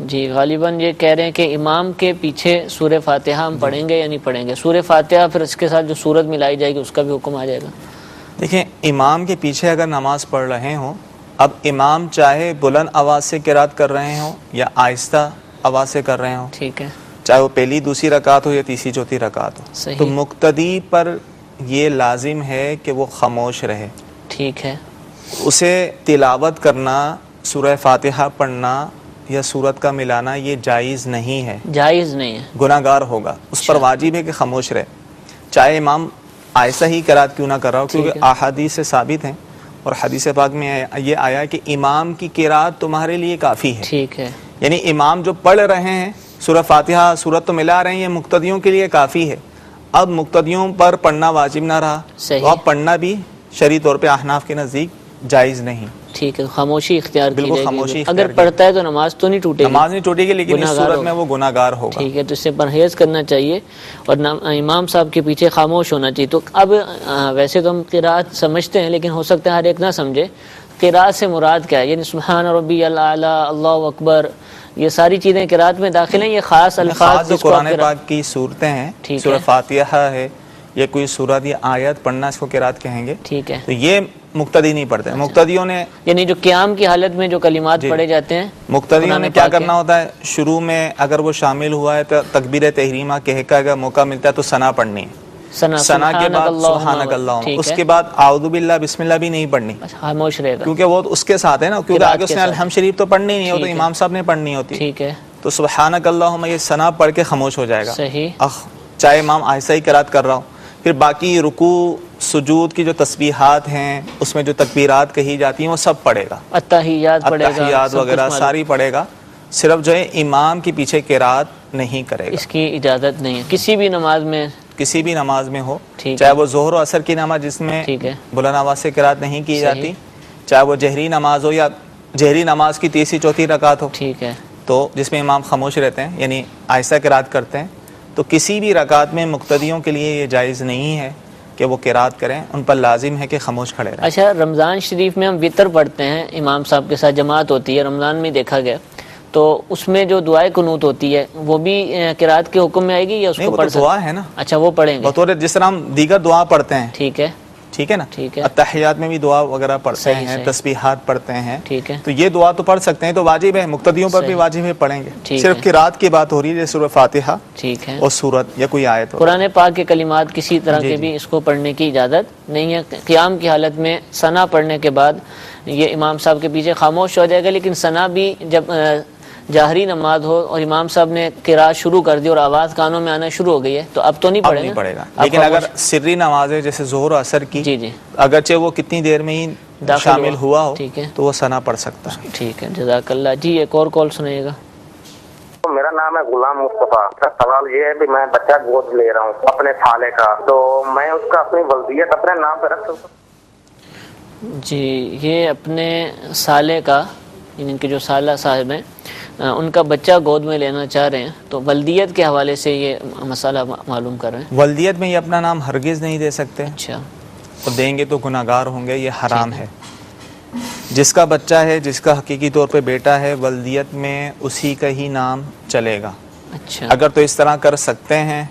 S1: جی غالباً یہ کہہ رہے ہیں کہ امام کے پیچھے سورہ فاتحہ ہم پڑھیں گے یا نہیں پڑھیں گے. سورہ فاتحہ پھر اس کے ساتھ جو سورت ملائی جائے گی اس کا بھی حکم آ جائے گا.
S3: دیکھیں امام کے پیچھے اگر نماز پڑھ رہے ہوں، اب امام چاہے بلند آواز سے قرات کر رہے ہوں یا آہستہ آواز سے کر رہے ہوں،
S1: ٹھیک ہے،
S3: چاہے وہ پہلی دوسری رکعت ہو یا تیسری چوتھی رکعت ہو،
S1: صحیح.
S3: تو مقتدی پر یہ لازم ہے کہ وہ خاموش رہے.
S1: ٹھیک ہے،
S3: اسے تلاوت کرنا، سورہ فاتحہ پڑھنا یا سورت کا ملانا یہ جائز نہیں ہے،
S1: جائز نہیں ہے.
S3: گناہ گار ہوگا. اس پر واجب ہے کہ خاموش رہے، چاہے امام ایسا ہی قرات کیوں نہ کر رہا ہو، کیونکہ احادیث سے ثابت ہیں اور حدیث پاک میں یہ آیا کہ امام کی قرات تمہارے لیے کافی ہے.
S1: ٹھیک ہے،
S3: یعنی امام جو پڑھ رہے ہیں سورہ فاتحہ سورت تو ملا رہے ہیں، یہ مقتدیوں کے لیے کافی ہے. اب مقتدیوں پر پڑھنا واجب نہ رہا
S1: صحیح.
S3: تو اب پڑھنا بھی شرعی طور پہ احناف کے نزدیک جائز نہیں.
S1: ٹھیک ہے، خاموشی اختیار کی
S3: بالکل
S1: جائے
S3: خاموشی
S1: گی.
S3: اختیار
S1: اگر پڑھتا ہے تو نماز تو نہیں ٹوٹے گی،
S3: نماز نہیں ٹوٹے گی، لیکن اس
S1: گناہ گار
S3: صورت میں وہ گناہ گار ہوگا.
S1: ٹھیک ہے. تو اس سے پرہیز کرنا چاہیے اور امام صاحب کے پیچھے خاموش ہونا چاہیے. تو اب ویسے تو ہم قرات سمجھتے ہیں لیکن ہو سکتا ہے ہر ایک نہ سمجھے. قرات سے مراد کیا ہے؟ یعنی سبحان ربی الاعلی، اللہ اکبر، یہ ساری چیزیں قرات میں داخل ہیں. یہ خاص الفاظ
S3: جو
S1: جس کو
S3: قرآن
S1: آپ
S3: پاک کی صورتیں ہیں،
S1: ٹھیک
S3: سورہ
S1: ہے.
S3: فاتحہ ہے یا کوئی سورت یا آیت پڑھنا، اس کو قرات کہیں گے.
S1: ٹھیک ہے،
S3: تو یہ مقتدی نہیں پڑھتے. مقتدیوں نے
S1: یعنی جو قیام کی حالت میں جو کلمات پڑھے جاتے ہیں،
S3: مقتدیوں
S1: قرآن
S3: نے کیا
S1: پاک
S3: کرنا ہوتا ہے، شروع میں اگر وہ شامل ہوا ہے تو تکبیر تحریمہ کہہ کے اگر موقع ملتا ہے تو ثنا پڑھنی ہے. ثنا کے بعد سبحانک اللہم، اس کے بعد اعوذ باللہ بسم اللہ بھی نہیں پڑھنی،
S1: خاموش رہے گا.
S3: کیونکہ وہ اس کے ساتھ ہے نا، کیونکہ
S1: قرات
S3: آگے اس
S1: کے
S3: نے
S1: ساتھ.
S3: الحمد شریف تو پڑھنی نہیں ہے، وہ تو
S1: ٹھیک ہے.
S3: امام صاحب نے پڑھنی ہوتی.
S1: ٹھیک ہے،
S3: تو سبحانک اللہم یہ ثنا پڑھ کے خاموش ہو جائے گا.
S1: صحیح.
S3: چاہے امام آہستہ ہی قرات کر رہا ہو. پھر باقی رکوع سجود کی جو تسبیحات ہیں، اس میں جو تکبیرات کہی جاتی ہیں وہ سب پڑھے گا،
S1: التحیات پڑھے گا،
S3: التحیات
S1: سب کچھ
S3: وغیرہ
S1: معلوم.
S3: ساری پڑھے گا. صرف جو ہے امام کے پیچھے قرات نہیں کرے گا.
S1: اس کی اجازت نہیں ہے کسی بھی نماز میں.
S3: کسی بھی نماز میں ہو،
S1: ٹھیک
S3: چاہے
S1: ہے.
S3: وہ ظہر و عصر کی نماز جس میں
S1: ٹھیک ہے،
S3: بلند آواز سے قرات نہیں کی
S1: صحیح.
S3: جاتی، چاہے وہ جہری نماز ہو یا جہری نماز کی تیسری چوتھی رکعت ہو،
S1: ٹھیک ہے،
S3: تو جس میں امام خاموش رہتے ہیں یعنی آہستہ قرات کرتے ہیں، تو کسی بھی رکعت میں مقتدیوں کے لیے یہ جائز نہیں ہے کہ وہ قرات کریں، ان پر لازم ہے کہ خاموش کھڑے رہیں.
S1: اچھا رمضان شریف میں ہم وطر پڑھتے ہیں، امام صاحب کے ساتھ جماعت ہوتی ہے، رمضان میں دیکھا گیا، تو اس میں جو دعائے قنوت ہوتی ہے وہ بھی قرات کے حکم میں آئے گی یا اس
S3: نہیں،
S1: کو
S3: وہ
S1: پڑھ
S3: تو دعا ہے نا،
S1: اچھا وہ پڑھیں گے.
S3: بطور جس طرح ہم دیگر دعا پڑھتے ہیں،
S1: ٹھیک ہے،
S3: ٹھیک ہے نا،
S1: ٹھیک ہے،
S3: التحیات میں بھی دعا وغیرہ پڑھتے
S1: صحیح،
S3: ہیں،
S1: صحیح.
S3: تسبیحات پڑھتے ہیں،
S1: ٹھیک ہے،
S3: تو یہ دعا تو پڑھ سکتے ہیں، تو واجب ہے، مقتدیوں پر بھی
S1: صحیح.
S3: واجب ہے، پڑھیں گے.
S1: ٹھیک
S3: صرف
S1: ہے.
S3: قرات کی بات ہو رہی ہے جیسے سورہ فاتحہ
S1: ٹھیک ہے.
S3: اور سورت یا کوئی آیت ہو.
S1: قرآن پاک کے کلمات کسی طرح
S3: جی،
S1: کے
S3: جی.
S1: بھی اس کو پڑھنے کی اجازت نہیں ہے. قیام کی حالت میں ثنا پڑھنے کے بعد یہ امام صاحب کے پیچھے خاموش ہو جائے گا، لیکن ثنا بھی جب جاہری نماز ہو اور امام صاحب نے قرات شروع کر دی اور آواز کانوں میں آنا شروع ہو گئی ہے تو اب تو نہیں
S3: اب
S1: پڑھے
S3: نہیں
S1: گا،
S3: پڑھے گا.
S1: اب
S3: لیکن اگر
S1: خاموش.
S3: سری نماز ہے جیسے ظہر و عصر کی،
S1: جی جی
S3: اگرچہ وہ کتنی دیر میں ہی
S1: داخل
S3: شامل ہوا ہو
S1: ٹھیک ہے،
S3: تو وہ ثنا پڑھ سکتا ہے.
S1: ٹھیک ہے، جزاک اللہ. جی ایک اور کال سنائیے گا.
S9: میرا نام ہے غلام مصطفیٰ. سوال یہ ہے کہ میں بچہ گود لے رہا ہوں اپنے سالے کا، تو میں اس کا اپنی ولدیت اپنے نام پہ رکھ سکتا ہوں؟
S1: جی یہ اپنے سالے کا، یعنی کہ جو سالہ صاحب ہیں ان کا بچہ گود میں لینا چاہ رہے ہیں، تو ولدیت کے حوالے سے یہ مسئلہ معلوم کر رہے ہیں.
S3: ولدیت میں یہ اپنا نام ہرگز نہیں دے سکتے،
S1: اچھا
S3: اور دیں گے تو گناہ گار ہوں گے، یہ حرام ہے. جس کا بچہ ہے، جس کا حقیقی طور پہ بیٹا ہے، ولدیت میں اسی کا ہی نام چلے گا.
S1: اچھا
S3: اگر تو اس طرح کر سکتے ہیں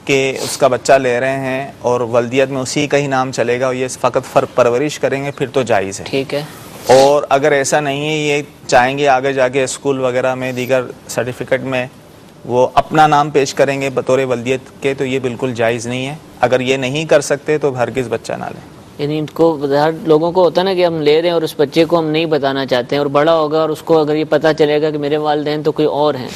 S3: کہ اس کا بچہ لے رہے ہیں اور ولدیت میں اسی کا ہی نام چلے گا اور یہ فقط پرورش کریں گے، پھر تو جائز ہے.
S1: ٹھیک ہے.
S3: اور اگر ایسا نہیں ہے، یہ چاہیں گے آگے جا کے اسکول وغیرہ میں دیگر سرٹیفکیٹ میں وہ اپنا نام پیش کریں گے بطور ولدیت کے، تو یہ بالکل جائز نہیں ہے. اگر یہ نہیں کر سکتے تو ہرگز بچہ نہ لیں.
S1: یعنی ان کو ہر لوگوں کو ہوتا ہے نا کہ ہم لے رہے ہیں اور اس بچے کو ہم نہیں بتانا چاہتے ہیں، اور بڑا ہوگا اور اس کو اگر یہ پتہ چلے گا کہ میرے والدین تو کوئی اور ہیں،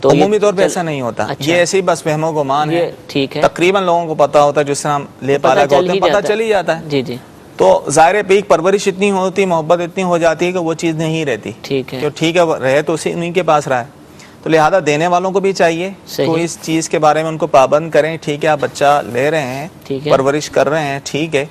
S1: تو
S3: عمومی طور پہ ایسا نہیں ہوتا.
S1: اچھا.
S3: یہ ایسے ہی بس وہم و گمان ہے.
S1: یہ ٹھیک ہے،
S3: تقریباً لوگوں کو پتہ ہوتا ہے، جس طرح لے پالا ہوتا ہے، پتہ چل ہی جاتا ہے.
S1: جی جی
S3: تو ظاہر پیک پرورش اتنی ہوتی، محبت اتنی ہو جاتی ہے کہ وہ چیز نہیں رہتی.
S1: ٹھیک ہے.
S3: کہ ٹھیک ہے رہے تو انہیں کے پاس رہا ہے. تو لہذا دینے والوں کو بھی چاہیے
S1: صحیح.
S3: تو اس چیز کے بارے میں ان کو پابند کریں. ٹھیک ہے آپ بچہ لے رہے ہیں,
S1: ٹھیک ہے,
S3: پرورش کر رہے ہیں, ٹھیک ہے,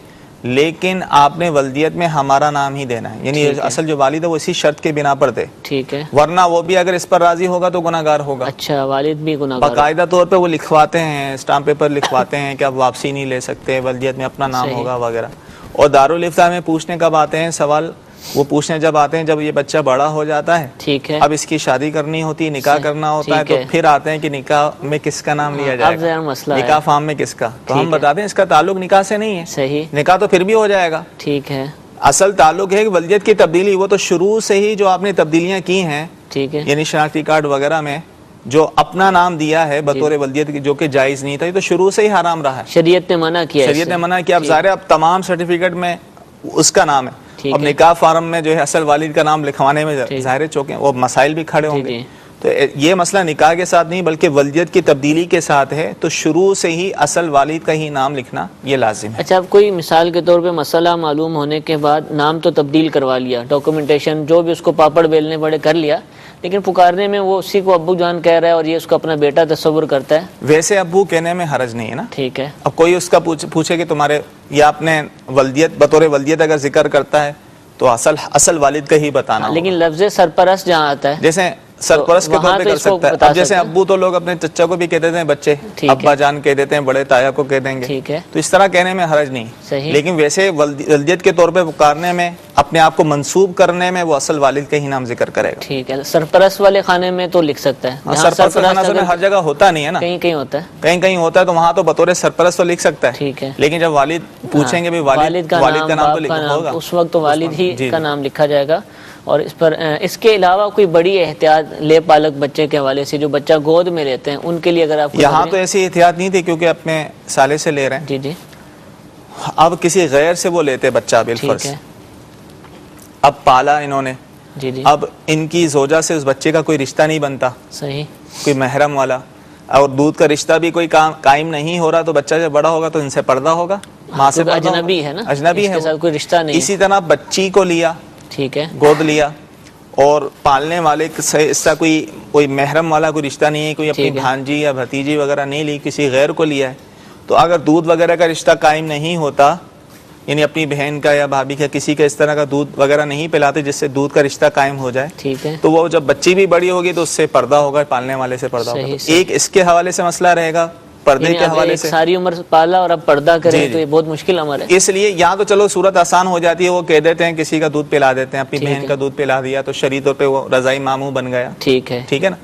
S3: لیکن آپ نے ولدیت میں ہمارا نام ہی دینا ہے. یعنی اصل جو والد ہے وہ اسی شرط کے بنا پر دے,
S1: ٹھیک ہے,
S3: ورنہ وہ بھی اگر اس پر راضی ہوگا تو گناہ گار ہوگا.
S1: اچھا والد بھی گناہ گار,
S3: باقاعدہ طور پہ وہ لکھواتے ہیں, اسٹامپ پیپر لکھواتے ہیں کہ آپ واپسی نہیں لے سکتے, ولدیت میں اپنا نام ہوگا وغیرہ. اور دارالفتاء میں پوچھنے کب آتے ہیں سوال, وہ پوچھنے جب آتے ہیں جب یہ بچہ بڑا ہو جاتا ہے,
S1: ٹھیک ہے,
S3: اب اس کی شادی کرنی ہوتی ہے, نکاح کرنا ہوتا ہے, تو پھر آتے ہیں کہ نکاح میں کس کا نام لیا جائے گا, نکاح فارم میں کس کا. تو ہم بتاتے ہیں اس کا تعلق نکاح سے نہیں ہے,
S1: صحیح,
S3: نکاح تو پھر بھی ہو جائے گا.
S1: ٹھیک ہے,
S3: اصل تعلق ہے کہ ولدیت کی تبدیلی, وہ تو شروع سے ہی جو آپ نے تبدیلیاں کی ہیں,
S1: ٹھیک ہے,
S3: یعنی شناختی کارڈ وغیرہ میں جو اپنا نام دیا ہے بطور ولدیت کی, جو کہ جائز نہیں تھا, یہ تو شروع سے ہی حرام رہا ہے.
S1: شریعت نے منع کیا,
S3: شریعت نے منع کیا. اب ظاہر اب تمام سرٹیفکیٹ میں اس کا نام ہے, اب نکاح فارم میں جو ہے اصل والد کا نام لکھوانے میں ظاہر چوکیں وہ مسائل بھی کھڑے ہوں گے. تو یہ مسئلہ نکاح کے ساتھ نہیں بلکہ ولدیت کی تبدیلی کے ساتھ ہے, تو شروع سے ہی اصل والد کا ہی نام لکھنا یہ لازم ہے.
S1: اچھا اب کوئی مثال کے طور پہ مسئلہ معلوم ہونے کے بعد نام تو تبدیل کروا لیا, ڈاکومنٹیشن جو بھی اس کو پاپڑ بیلنے پڑے کر لیا, لیکن پکارنے میں وہ اسی کو ابو جان کہہ رہا ہے اور یہ اس کو اپنا بیٹا تصور کرتا ہے.
S3: ویسے ابو کہنے میں حرج نہیں ہے نا,
S1: ٹھیک ہے.
S3: اب کوئی اس کا پوچھے کہ تمہارے یا آپ نے ولدیت بطور ولدیت اگر ذکر کرتا ہے تو اصل والد کا ہی بتانا,
S1: لیکن لفظ سرپرست جہاں آتا ہے
S3: جیسے سرپرست کے طور پہ کر سکتا ہے. اب جیسے ابو تو لوگ اپنے چچا کو بھی کہہ دیتے ہیں, بچے ابا جان کہہ دیتے ہیں, بڑے تایا کو کہہ دیں گے,
S1: ٹھیک ہے,
S3: تو اس طرح کہنے میں حرج نہیں. لیکن ویسے ولدیت کے طور پہ پکارنے میں, اپنے آپ کو منسوب کرنے میں وہ اصل والد کا ہی نام ذکر کرے گا.
S1: ٹھیک ہے. سرپرست والے خانے میں تو لکھ سکتا ہے,
S3: سرپرست خانہ میں ہر جگہ ہوتا نہیں ہے نا,
S1: کہیں کہیں ہوتا ہے,
S3: کہیں کہیں ہوتا ہے, تو وہاں تو بطور سرپرست تو لکھ سکتا ہے.
S1: ٹھیک ہے,
S3: لیکن جب والد پوچھیں گے بھی والد کا نام تو لکھا ہوگا,
S1: اس وقت تو والد ہی کا نام لکھا جائے گا. اور اس پر اس کے علاوہ کوئی بڑی احتیاط لے پالک بچے کے حوالے سے جو بچہ گود میں لیتے ہیں ان کے لیے اگر آپ
S3: یہاں تو ایسی احتیاط نہیں تھی کیونکہ اپنے سالے سے لے رہے ہیں,
S1: جی جی,
S3: اب کسی غیر سے وہ لیتے بچہ بالفرض, اب پالا انہوں نے,
S1: جی جی,
S3: اب ان کی زوجہ سے اس بچے کا کوئی رشتہ نہیں بنتا,
S1: صحیح,
S3: کوئی محرم والا, اور دودھ کا رشتہ بھی کوئی قائم نہیں ہو رہا, تو بچہ جب بڑا ہوگا تو ان سے پردہ ہوگا, ماں سے
S1: اجنبی ہے نا,
S3: اجنبی ہے,
S1: کوئی رشتہ نہیں.
S3: اسی طرح بچی کو لیا,
S1: ٹھیک ہے,
S3: گود لیا, اور پالنے والے سے اس کا کوئی محرم والا کوئی رشتہ نہیں ہے, کوئی اپنی بھانجی یا بھتیجی وغیرہ نہیں لی, کسی غیر کو لیا ہے, تو اگر دودھ وغیرہ کا رشتہ قائم نہیں ہوتا, یعنی اپنی بہن کا یا بھابھی کا کسی کا اس طرح کا دودھ وغیرہ نہیں پلاتے جس سے دودھ کا رشتہ قائم ہو جائے,
S1: ٹھیک ہے,
S3: تو وہ جب بچی بھی بڑی ہوگی تو اس سے پردہ ہوگا, پالنے والے سے پردہ ہوگا. ایک اس کے حوالے سے مسئلہ رہے گا, پردے کے حوالے سے
S1: ساری عمر پالا اور اب پردہ کرے تو یہ بہت مشکل عمل ہے.
S3: اس لیے یہاں تو چلو صورت آسان ہو جاتی ہے, وہ کہہ دیتے ہیں کسی کا دودھ پلا دیتے ہیں, اپنی بہن کا دودھ پلا دیا تو شرعی طور پہ وہ رضائی ماموں بن گیا,
S1: ٹھیک ہے,
S3: ٹھیک ہے نا.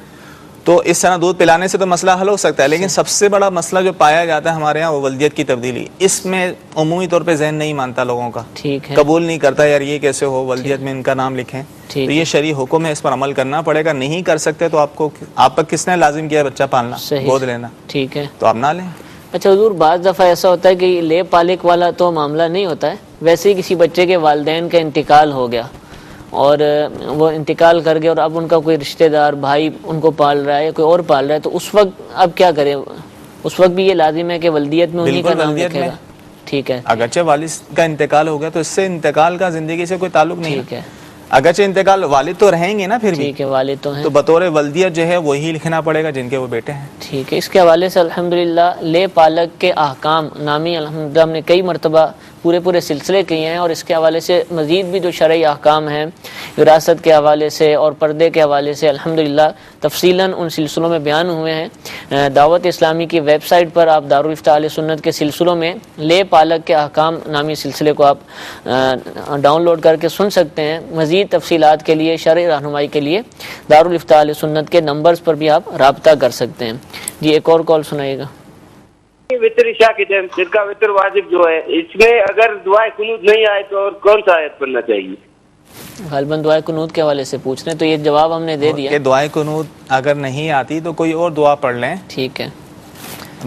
S3: تو اس طرح دودھ پلانے سے تو مسئلہ حل ہو سکتا ہے, لیکن سب سے بڑا مسئلہ جو پایا جاتا ہے ہمارے یہاں وہ ولدیت کی تبدیلی. اس میں عمومی طور پہ ذہن نہیں مانتا لوگوں کا,
S1: ٹھیک ہے,
S3: قبول نہیں کرتا یار یہ کیسے ہو, ولدیت میں ان کا نام لکھیں, تو یہ شرعی حکم ہے, اس پر عمل کرنا پڑے گا. نہیں کر سکتے تو آپ پر کس نے لازم کیا بچہ پالنا, گود لینا,
S1: ٹھیک ہے,
S3: تو آپ نہ لیں.
S1: اچھا حضور, بعض دفعہ ایسا ہوتا ہے کہ لے پالک والا تو معاملہ نہیں ہوتا ہے, ویسے ہی کسی بچے کے والدین کا انتقال ہو گیا اور وہ انتقال کر گئے اور اب ان کا کوئی رشتہ دار بھائی ان کو پال رہا ہے یا کوئی اور پال رہا ہے, تو اس وقت اب کیا کریں؟ اس وقت بھی یہ لازم ہے کہ ولدیت میں انہی کا نام لکھے گا, ٹھیک ہے,
S3: اگرچہ والد کا انتقال ہو گیا تو اس سے انتقال کا زندگی سے کوئی تعلق نہیں,
S1: ٹھیک ہے,
S3: اگرچہ انتقال والد تو رہیں گے نا پھر بھی,
S1: ٹھیک ہے, والد تو ہیں,
S3: تو بطور ولدیت جو ہے وہی لکھنا پڑے گا جن کے وہ بیٹے ہیں.
S1: ٹھیک ہے. اس کے حوالے سے الحمدللہ لے پالک کے احکام نامی الحمدللہ ہم نے کئی مرتبہ پورے سلسلے کیے ہیں, اور اس کے حوالے سے مزید بھی جو شرعی احکام ہیں وراثت کے حوالے سے اور پردے کے حوالے سے الحمدللہ تفصیلاً ان سلسلوں میں بیان ہوئے ہیں. دعوت اسلامی کی ویب سائٹ پر آپ دارالفتاء اہل سنت کے سلسلوں میں لے پالک کے احکام نامی سلسلے کو آپ ڈاؤن لوڈ کر کے سن سکتے ہیں. مزید تفصیلات کے لیے شرعی رہنمائی کے لیے دارالفتاء اہل سنت کے نمبرز پر بھی آپ رابطہ کر سکتے ہیں. جی ایک اور کال سنائیے گا.
S8: وطر عشاء کے ٹائم جن کا وطر واجب جو ہے, اس میں اگر دعائے قنوت نہیں آئے تو اور کون سا آیت پڑھنا چاہیے؟
S1: غالباً دعائے قنوت کے حوالے سے پوچھ رہے ہیں, تو یہ جواب ہم نے دے دیا
S3: کہ دعائے قنوت اگر نہیں آتی تو کوئی اور دعا پڑھ لیں,
S1: ٹھیک ہے,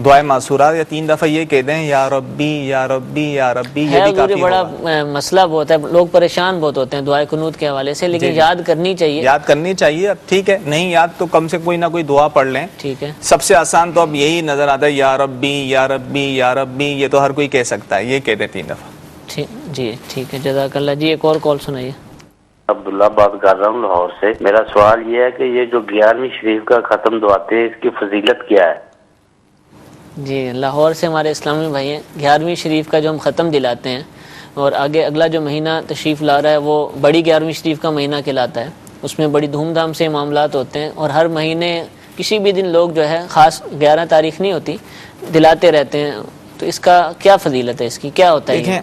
S3: دعائے معصورات یا 3 دفعہ یہ کہہ دیں یا ربی یا ربی یا ربی, یہ بھی کافی
S1: بڑا مسئلہ بہت ہے, لوگ پریشان بہت ہوتے ہیں دعائے قنوت کے حوالے سے, لیکن یاد کرنی چاہیے,
S3: یاد کرنی چاہیے. اب ٹھیک ہے نہیں یاد تو کم سے کوئی نہ کوئی دعا پڑھ لیں,
S1: ٹھیک ہے.
S3: سب سے آسان تو اب یہی نظر آتا ہے یا ربی یا ربی یا ربی, یہ تو ہر کوئی کہہ سکتا ہے, یہ کہہ دیں 3 دفعہ.
S1: جی ٹھیک ہے, جزاک اللہ. جی ایک اور کال سنائیے.
S10: عبداللہ بات کر رہا ہوں لاہور سے. میرا سوال یہ ہے کہ یہ جو 11ویں شریف کا ختم دعاتے ہیں اس کی فضیلت کیا ہے؟
S1: جی لاہور سے ہمارے اسلامی بھائی ہیں. 11ویں شریف کا جو ہم ختم دلاتے ہیں اور آگے اگلا جو مہینہ تشریف لا رہا ہے وہ بڑی 11ویں شریف کا مہینہ کہلاتا ہے. اس میں بڑی دھوم دھام سے معاملات ہوتے ہیں اور ہر مہینے کسی بھی دن لوگ جو ہے خاص 11 تاریخ نہیں ہوتی دلاتے رہتے ہیں. تو اس کا کیا فضیلت ہے, اس کی کیا ہوتا ہے؟
S3: دیکھیں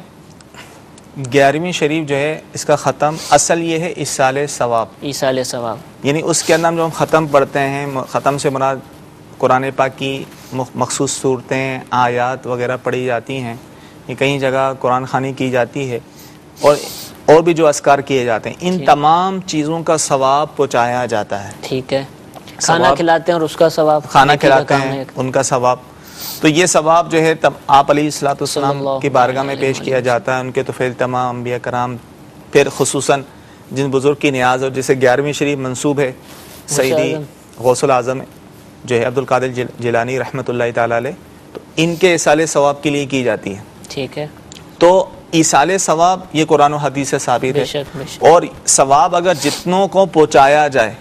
S3: 11ویں شریف جو ہے اس کا ختم اصل یہ ہے ایصال ثواب.
S1: ایصال ثواب
S3: یعنی اس کے اندر جو ہم ختم پڑھتے ہیں, ختم سے مراد قرآن پاک کی مخصوص صورتیں آیات وغیرہ پڑھی جاتی ہیں, یہ کئی جگہ قرآن خوانی کی جاتی ہے اور بھی جو اذکار کیے جاتے ہیں, ان تمام چیزوں کا ثواب پہنچایا جاتا ہے.
S1: ٹھیک ہے, کھانا کھلاتے ہیں اور اس کا ثواب,
S3: کھانا کھلاتے ہیں ان کا ثواب. تو یہ ثواب جو ہے تب آپ علیہ الصلوۃ والسلام کی بارگاہ میں پیش کیا جاتا ہے. ان کے طفیل تمام انبیاء کرام, پھر خصوصاً جن بزرگ کی نیاز اور جسے 11ویں شریف منسوب ہے, سیدی غوث العظم جو ہے عبد القادر جیلانی رحمۃ اللہ تعالی علیہ, تو ان کے ایصال ثواب کے لیے کی جاتی ہے.
S1: ٹھیک ہے,
S3: تو ایصال ثواب یہ قرآن و حدیث سے ثابت ہے. اور ثواب اگر جتنوں کو پہنچایا جائے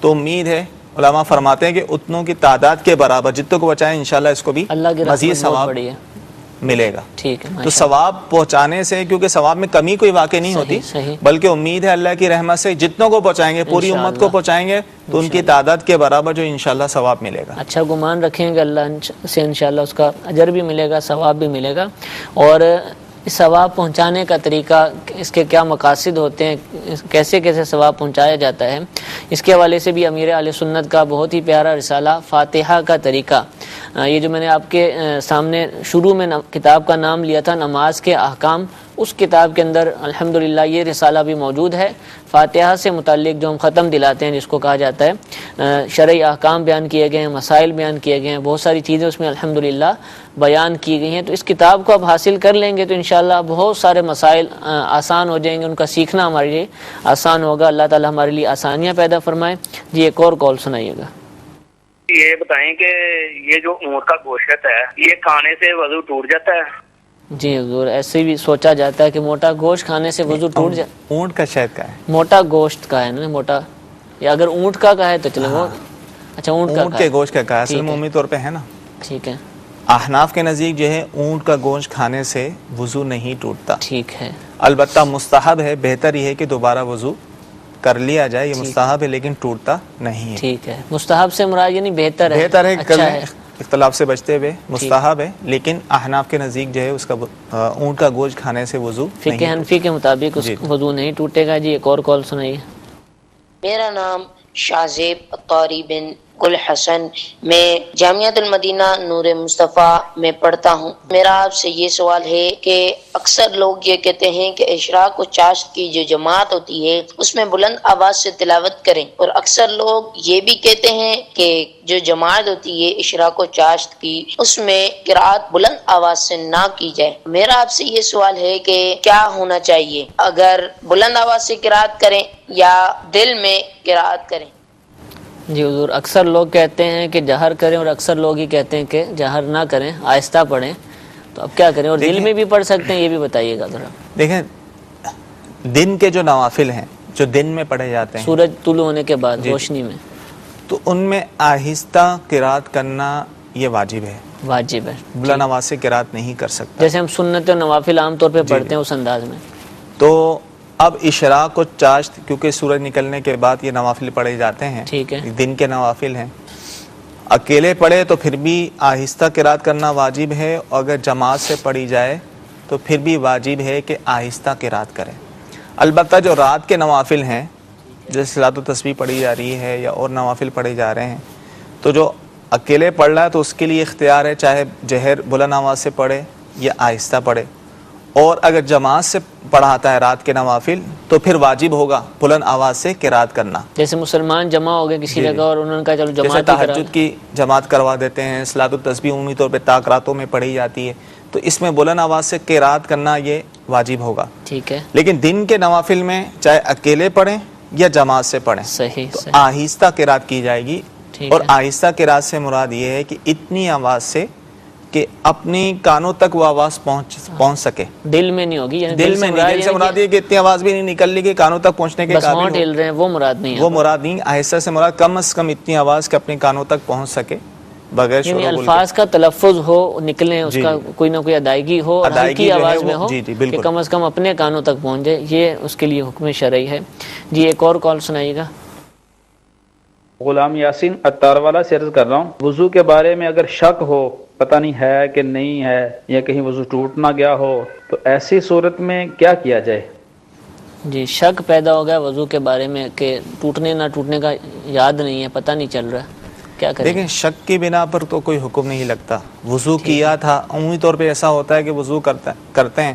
S3: تو امید ہے, علماء فرماتے ہیں کہ اتنوں کی تعداد کے برابر جتوں کو بچائیں انشاءاللہ اس کو بھی مزید ثواب ملے گا.
S1: ٹھیک ہے,
S3: تو ثواب پہنچانے سے, کیونکہ ثواب میں کمی کوئی واقع نہیں ہوتی, بلکہ امید ہے اللہ کی رحمت سے جتنوں کو پہنچائیں گے, پوری امت کو پہنچائیں گے, تو ان کی تعداد کے برابر جو انشاءاللہ ثواب ملے گا.
S1: اچھا گمان رکھیں گے اللہ سے انشاءاللہ اس کا اجر بھی ملے گا, ثواب بھی ملے گا. اور اس ثواب پہنچانے کا طریقہ, اس کے کیا مقاصد ہوتے ہیں, کیسے کیسے ثواب پہنچایا جاتا ہے, اس کے حوالے سے بھی امیر اہل سنت کا بہت ہی پیارا رسالہ فاتحہ کا طریقہ, یہ جو میں نے آپ کے سامنے شروع میں کتاب کا نام لیا تھا نماز کے احکام, اس کتاب کے اندر الحمدللہ یہ رسالہ بھی موجود ہے. فاتحہ سے متعلق جو ہم ختم دلاتے ہیں جس کو کہا جاتا ہے, شرعی احکام بیان کیے گئے ہیں, مسائل بیان کیے گئے ہیں, بہت ساری چیزیں اس میں الحمدللہ بیان کی گئی ہیں. تو اس کتاب کو آپ حاصل کر لیں گے تو انشاءاللہ بہت سارے مسائل آسان ہو جائیں گے, ان کا سیکھنا ہمارے لیے آسان ہوگا. اللہ تعالی ہمارے لیے آسانیاں پیدا فرمائے. جی ایک اور کال سنائیے گا.
S7: یہ بتائیں کہ یہ جو اونٹ کا گوشت ہے یہ کھانے سے وضو ٹوٹ جاتا ہے؟
S1: جی حضور, ایسے بھی سوچا جاتا ہے کہ موٹا گوشت کھانے سے وضو ٹوٹ جائے.
S3: اونٹ کا شاید کا ہے,
S1: موٹا گوشت کا ہے نا, موٹا, یا اگر اونٹ کا ہے تو چلے وہ, اچھا اونٹ
S3: کے گوشت کا ہے, اصل میں عمومی طور پہ ہے نا.
S1: ٹھیک ہے,
S3: احناف کے نزدیک جو ہے اونٹ کا گوشت کھانے سے وضو نہیں ٹوٹتا.
S1: ٹھیک ہے,
S3: البتہ مستحب ہے, بہتر یہ ہے کہ دوبارہ وضو کر لیا جائے, یہ مستحب ہے لیکن ٹوٹتا نہیں ہے.
S1: ٹھیک ہے, مستحب سے مراد یعنی بہتر ہے,
S3: بہتر ہے,
S1: اچھا ہے,
S3: اختلاف سے بچتے ہوئے مستحب ہے, لیکن احناف کے نزدیک جو ہے اس کا اونٹ کا گوشت کھانے سے وضو
S1: فقہ حنفی کے مطابق اس وضو نہیں ٹوٹے گا. جی ایک اور کال سنائیے.
S11: میرا نام شاہزیب الطاری بن گل حسن, میں جامعۃ المدینہ نور مصطفیٰ میں پڑھتا ہوں. میرا آپ سے یہ سوال ہے کہ اکثر لوگ یہ کہتے ہیں کہ اشراق و چاشت کی جو جماعت ہوتی ہے اس میں بلند آواز سے تلاوت کریں, اور اکثر لوگ یہ بھی کہتے ہیں کہ جو جماعت ہوتی ہے اشراق و چاشت کی اس میں قرات بلند آواز سے نہ کی جائے. میرا آپ سے یہ سوال ہے کہ کیا ہونا چاہیے, اگر بلند آواز سے قرات کریں یا دل میں قرات کریں؟
S1: جی حضور, اکثر لوگ کہتے ہیں کہ جہر کریں اور اکثر لوگ ہی کہتے ہیں کہ جہر نہ کریں, آہستہ پڑھیں, تو اب کیا کریں؟ اور دل میں بھی پڑھ سکتے ہیں, یہ بھی بتائیے گا ذرا.
S3: دیکھیں دن کے جو نوافل ہیں جو دن میں پڑھے جاتے ہیں
S1: سورج طلوع ہونے کے بعد روشنی میں,
S3: تو ان میں آہستہ قرات کرنا یہ واجب ہے.
S1: واجب ہے,
S3: بلند آواز سے قرات نہیں کر سکتا,
S1: جیسے ہم سنت و نوافل عام طور پہ پڑھتے ہیں اس انداز میں.
S3: تو اب اشراق و چاشت کیونکہ سورج نکلنے کے بعد یہ نوافل پڑھے جاتے ہیں,
S1: ٹھیک ہے,
S3: دن کے نوافل ہیں, اکیلے پڑھے تو پھر بھی آہستہ قرات کرنا واجب ہے, اور اگر جماعت سے پڑھی جائے تو پھر بھی واجب ہے کہ آہستہ قرات کریں. البتہ جو رات کے نوافل ہیں جیسے صلاۃ و تسبیح پڑھی جا رہی ہے یا اور نوافل پڑھے جا رہے ہیں, تو جو اکیلے پڑھ رہا ہے تو اس کے لیے اختیار ہے, چاہے جہر بلند آواز سے پڑھے یا آہستہ پڑھے. اور اگر جماعت سے پڑھاتا ہے رات کے نوافل تو پھر واجب ہوگا بلند آواز سے قرات کرنا.
S1: جیسے مسلمان جمع ہو گئے کسی جگہ اور انہوں نے کہا چلو جماعت,
S3: جیسے تہجد کی جماعت کروا دیتے ہیں, صلاۃ التسبیح عمومی طور پہ طاق راتوں میں پڑھی جاتی ہے, تو اس میں بلند آواز سے قرات کرنا یہ واجب ہوگا.
S1: ٹھیک ہے,
S3: لیکن دن کے نوافل میں چاہے اکیلے پڑھیں یا جماعت سے پڑھیں,
S1: صحیح,
S3: تو آہستہ قرات کی جائے گی. اور آہستہ قرات سے مراد یہ ہے کہ اتنی آواز سے کہ اپنی کانوں تک وہ آواز پہنچ سکے.
S1: دل میں نہیں ہوگی, یعنی
S3: دل میں نہیں, دل سے مراد یہ کہ اتنی آواز بھی نہیں نکل لی کہ کانوں تک پہنچنے کے قابل
S1: ہو, ہل رہے ہیں, وہ مراد نہیں ہے,
S3: وہ مراد نہیں. آہستہ سے مراد کم از کم اتنی آواز کہ اپنے کانوں تک پہنچ سکے بغیر شور و غل کے,
S1: الفاظ کا تلفظ ہو, نکلیں, اس کا کوئی نہ کوئی ادائیگی ہو, اور ہلکی آواز میں ہو کہ کم از کم اپنے کانوں تک پہنچ جائے, یہ اس کے لیے حکم شرعی ہے. جی ایک اور کال سنائیے گا.
S12: غلام یاسین اتار والا سے عرض کر رہا ہوں, وضو کے بارے میں اگر شک ہو, پتہ نہیں ہے کہ نہیں ہے, یا کہیں وضو ٹوٹ نہ گیا ہو, تو ایسی صورت میں کیا کیا جائے؟
S1: جی شک پیدا ہو گیا وضو کے بارے میں کہ ٹوٹنے نہ ٹوٹنے کا یاد نہیں ہے, پتہ نہیں چل رہا, کیا کریں؟
S3: دیکھیں شک کی بنا پر تو کوئی حکم نہیں لگتا. وضو کیا تھا, عمومی طور پہ ایسا ہوتا ہے کہ وضو کرتے ہیں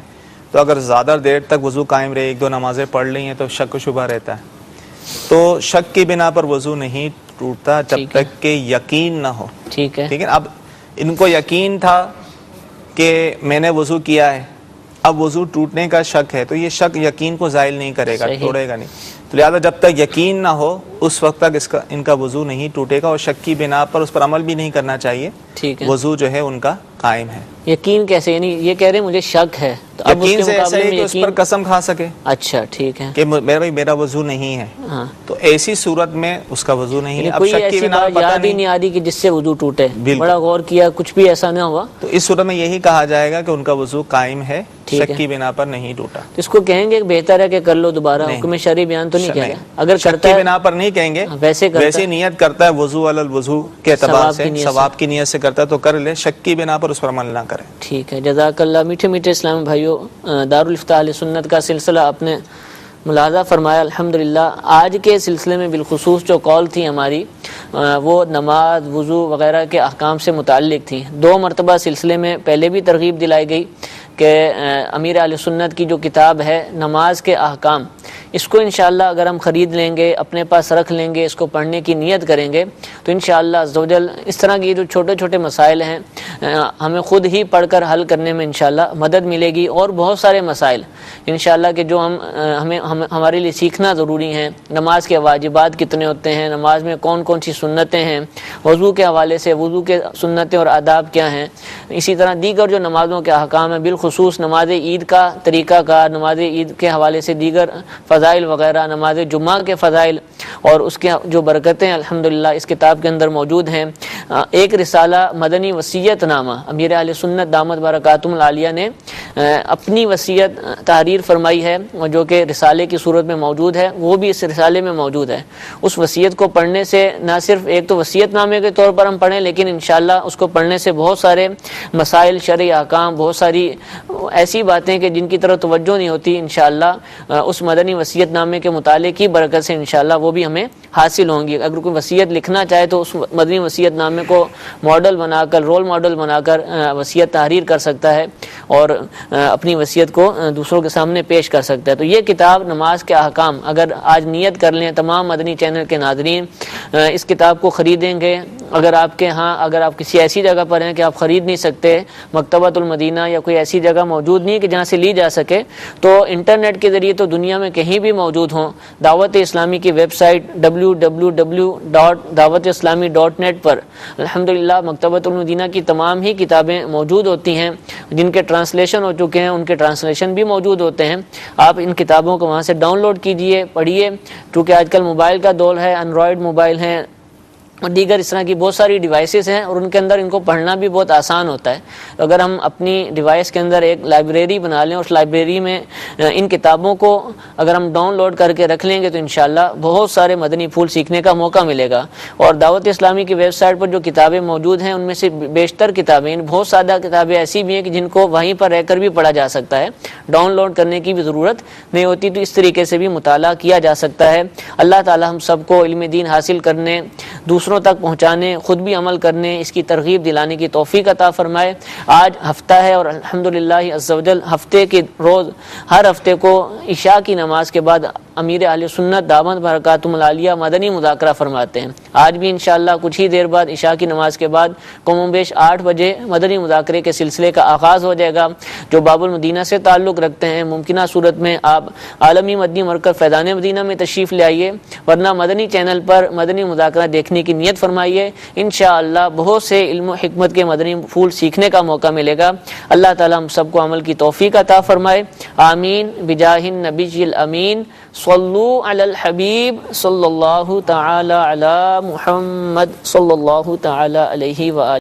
S3: تو اگر زیادہ دیر تک وضو قائم رہے, ایک دو نمازیں پڑھ لی ہیں, تو شک و شبہ رہتا ہے. تو شک کی بنا پر وضو نہیں ٹوٹتا جب تک کہ یقین نہ ہو.
S1: ٹھیک ہے,
S3: اب ان کو یقین تھا کہ میں نے وضو کیا ہے, اب وضو ٹوٹنے کا شک ہے, تو یہ شک یقین کو زائل نہیں کرے گا, توڑے گا نہیں. تو لہٰذا جب تک یقین نہ ہو اس وقت تک ان کا وضو نہیں ٹوٹے گا, اور شک کی بنا پر اس پر عمل بھی نہیں کرنا چاہیے.
S1: ٹھیک ہے,
S3: وضو جو ہے ان کا قائم ہے.
S1: یقین کیسے, یعنی یہ کہہ رہے ہیں مجھے شک ہے, تو اب
S3: یقین سے ایسا ہے کہ اس پر قسم کھا سکے.
S1: اچھا ٹھیک ہے,
S3: کہ میرا وضو نہیں ہے, تو ایسی صورت میں اس کا وضو نہیں ہے. اب شک کی بنا پر
S1: یاد ہی نہیں آ رہی کہ جس سے وضو ٹوٹے, بڑا غور کیا, کچھ بھی ایسا نہ ہوا,
S3: تو اس صورت میں یہی کہا جائے گا کہ ان کا وضو قائم ہے, شک کی بنا پر نہیں ٹوٹا.
S1: تو اس کو کہیں گے بہتر ہے کہ کر لو دوبارہ, حکم شرعی بیان تو نہیں کیا گیا. اگر
S3: شک کی بنا پر نہیں کہیں گے, ویسے نیت کرتا ہے وضو علی الوضو کے اعتبار سے, ثواب کی نیت سے کرتا ہے تو کر لے, شک کی بنا پر اس پر عمل نہ کرے.
S1: ٹھیک ہے, جزاک اللہ. میٹھے میٹھے اسلام بھائیو, دارالافتاء اہل سنت کا سلسلہ آپ نے ملاحظہ فرمایا الحمدللہ. آج کے سلسلے میں بالخصوص جو کال تھی ہماری وہ نماز, وضو وغیرہ کے احکام سے متعلق تھی. 2 مرتبہ سلسلے میں پہلے بھی ترغیب دلائی گئی کہ امیر اہل سنت کی جو کتاب ہے نماز کے احکام, اس کو انشاءاللہ اگر ہم خرید لیں گے, اپنے پاس رکھ لیں گے, اس کو پڑھنے کی نیت کریں گے, تو انشاءاللہ عزوجل اس طرح کی جو چھوٹے چھوٹے مسائل ہیں ہمیں خود ہی پڑھ کر حل کرنے میں انشاءاللہ مدد ملے گی. اور بہت سارے مسائل انشاءاللہ کہ جو ہمارے لیے سیکھنا ضروری ہیں. نماز کے واجبات کتنے ہوتے ہیں, نماز میں کون کون سی سنتیں ہیں, وضو کے حوالے سے وضو کے سنتیں اور آداب کیا ہیں, اسی طرح دیگر جو نمازوں کے احکام ہیں, بالخصوص نماز عید کا طریقہ کار, نماز عید کے حوالے سے دیگر فضائل وغیرہ, نماز جمعہ کے فضائل اور اس کے جو برکتیں الحمدللہ اس کتاب کے اندر موجود ہیں. ایک رسالہ مدنی وصیت نامہ امیر اہل سنت دامت برکاتہم العالیہ نے اپنی وصیت تحریر فرمائی ہے, جو کہ رسالے کی صورت میں موجود ہے, وہ بھی اس رسالے میں موجود ہے. اس وصیت کو پڑھنے سے نہ صرف ایک تو وصیت نامے کے طور پر ہم پڑھیں, لیکن انشاءاللہ اس کو پڑھنے سے بہت سارے مسائل, شرعی احکام, بہت ساری ایسی باتیں کہ جن کی طرف توجہ نہیں ہوتی, انشاءاللہ اس مدنی وصیت نامے کے مطالعے کی برکت سے انشاءاللہ وہ بھی ہمیں حاصل ہوں گی. اگر کوئی وصیت لکھنا چاہے تو اس مدنی وصیت نامے کو ماڈل بنا کر, رول ماڈل بنا کر وصیت تحریر کر سکتا ہے اور اپنی وصیت کو دوسروں کے سامنے پیش کر سکتا ہے. تو یہ کتاب نماز کے احکام اگر آج نیت کر لیں تمام مدنی چینل کے ناظرین, اس کتاب کو خریدیں گے. اگر آپ کے ہاں, اگر آپ کسی ایسی جگہ پر ہیں کہ آپ خرید نہیں سکتے, مکتبۃ المدینہ یا کوئی ایسی جگہ موجود نہیں کہ جہاں سے لی جا سکے, تو انٹرنیٹ کے ذریعے تو دنیا میں کہیں بھی موجود ہوں. دعوت اسلامی کی ویب سائٹ www.dawatislami.net پر الحمدللہ مکتبۃ المدینہ کی تمام ہی کتابیں موجود ہوتی ہیں, جن کے ٹرانسلیشن ہو چکے ہیں, ان کے ٹرانسلیشن بھی موجود ہوتے ہیں. آپ ان کتابوں کو وہاں سے ڈاؤن لوڈ کیجئے, پڑھیے, کیونکہ آج کل موبائل کا دور ہے, اینڈرائڈ موبائل ہیں اور دیگر اس طرح کی بہت ساری ڈیوائسز ہیں, اور ان کے اندر ان کو پڑھنا بھی بہت آسان ہوتا ہے. اگر ہم اپنی ڈیوائس کے اندر ایک لائبریری بنا لیں, اس لائبریری میں ان کتابوں کو اگر ہم ڈاؤن لوڈ کر کے رکھ لیں گے, تو انشاءاللہ بہت سارے مدنی پھول سیکھنے کا موقع ملے گا. اور دعوت اسلامی کی ویب سائٹ پر جو کتابیں موجود ہیں, ان میں سے بیشتر کتابیں, بہت سادہ کتابیں ایسی بھی ہیں کہ جن کو وہیں پر رہ کر بھی پڑھا جا سکتا ہے, ڈاؤن لوڈ کرنے کی بھی ضرورت نہیں ہوتی. تو اس طریقے سے بھی مطالعہ کیا جا سکتا ہے. اللہ تعالی ہم سب کو علم دین حاصل کرنے, دوسروں تک پہنچانے, خود بھی عمل کرنے, اس کی ترغیب دلانے کی توفیق عطا فرمائے. آج ہفتہ ہے اور الحمدللہ عز و جل ہفتے کے روز ہر ہفتے کو عشاء کی نماز کے بعد امیر اہل سنت دامت برکاتہم العالیہ مدنی مذاکرہ فرماتے ہیں. آج بھی انشاءاللہ کچھ ہی دیر بعد عشاء کی نماز کے بعد کم و بیش 8 بجے مدنی مذاکرے کے سلسلے کا آغاز ہو جائے گا. جو باب المدینہ سے تعلق رکھتے ہیں, ممکنہ صورت میں آپ عالمی مدنی مرکز فیضان مدینہ میں تشریف لے آئیے, ورنہ مدنی چینل پر مدنی مذاکرہ دیکھنے کی نیت فرمائیے، انشاءاللہ بہت سے علم و حکمت کے مدنی پھول سیکھنے کا موقع ملے گا۔ اللہ تعالیٰ ہم سب کو عمل کی توفیق عطا فرمائے، آمین بجاہ النبی الامین۔ صلو علی الحبیب صلی اللہ تعالی علی محمد صلی اللہ تعالی علیہ وآلہ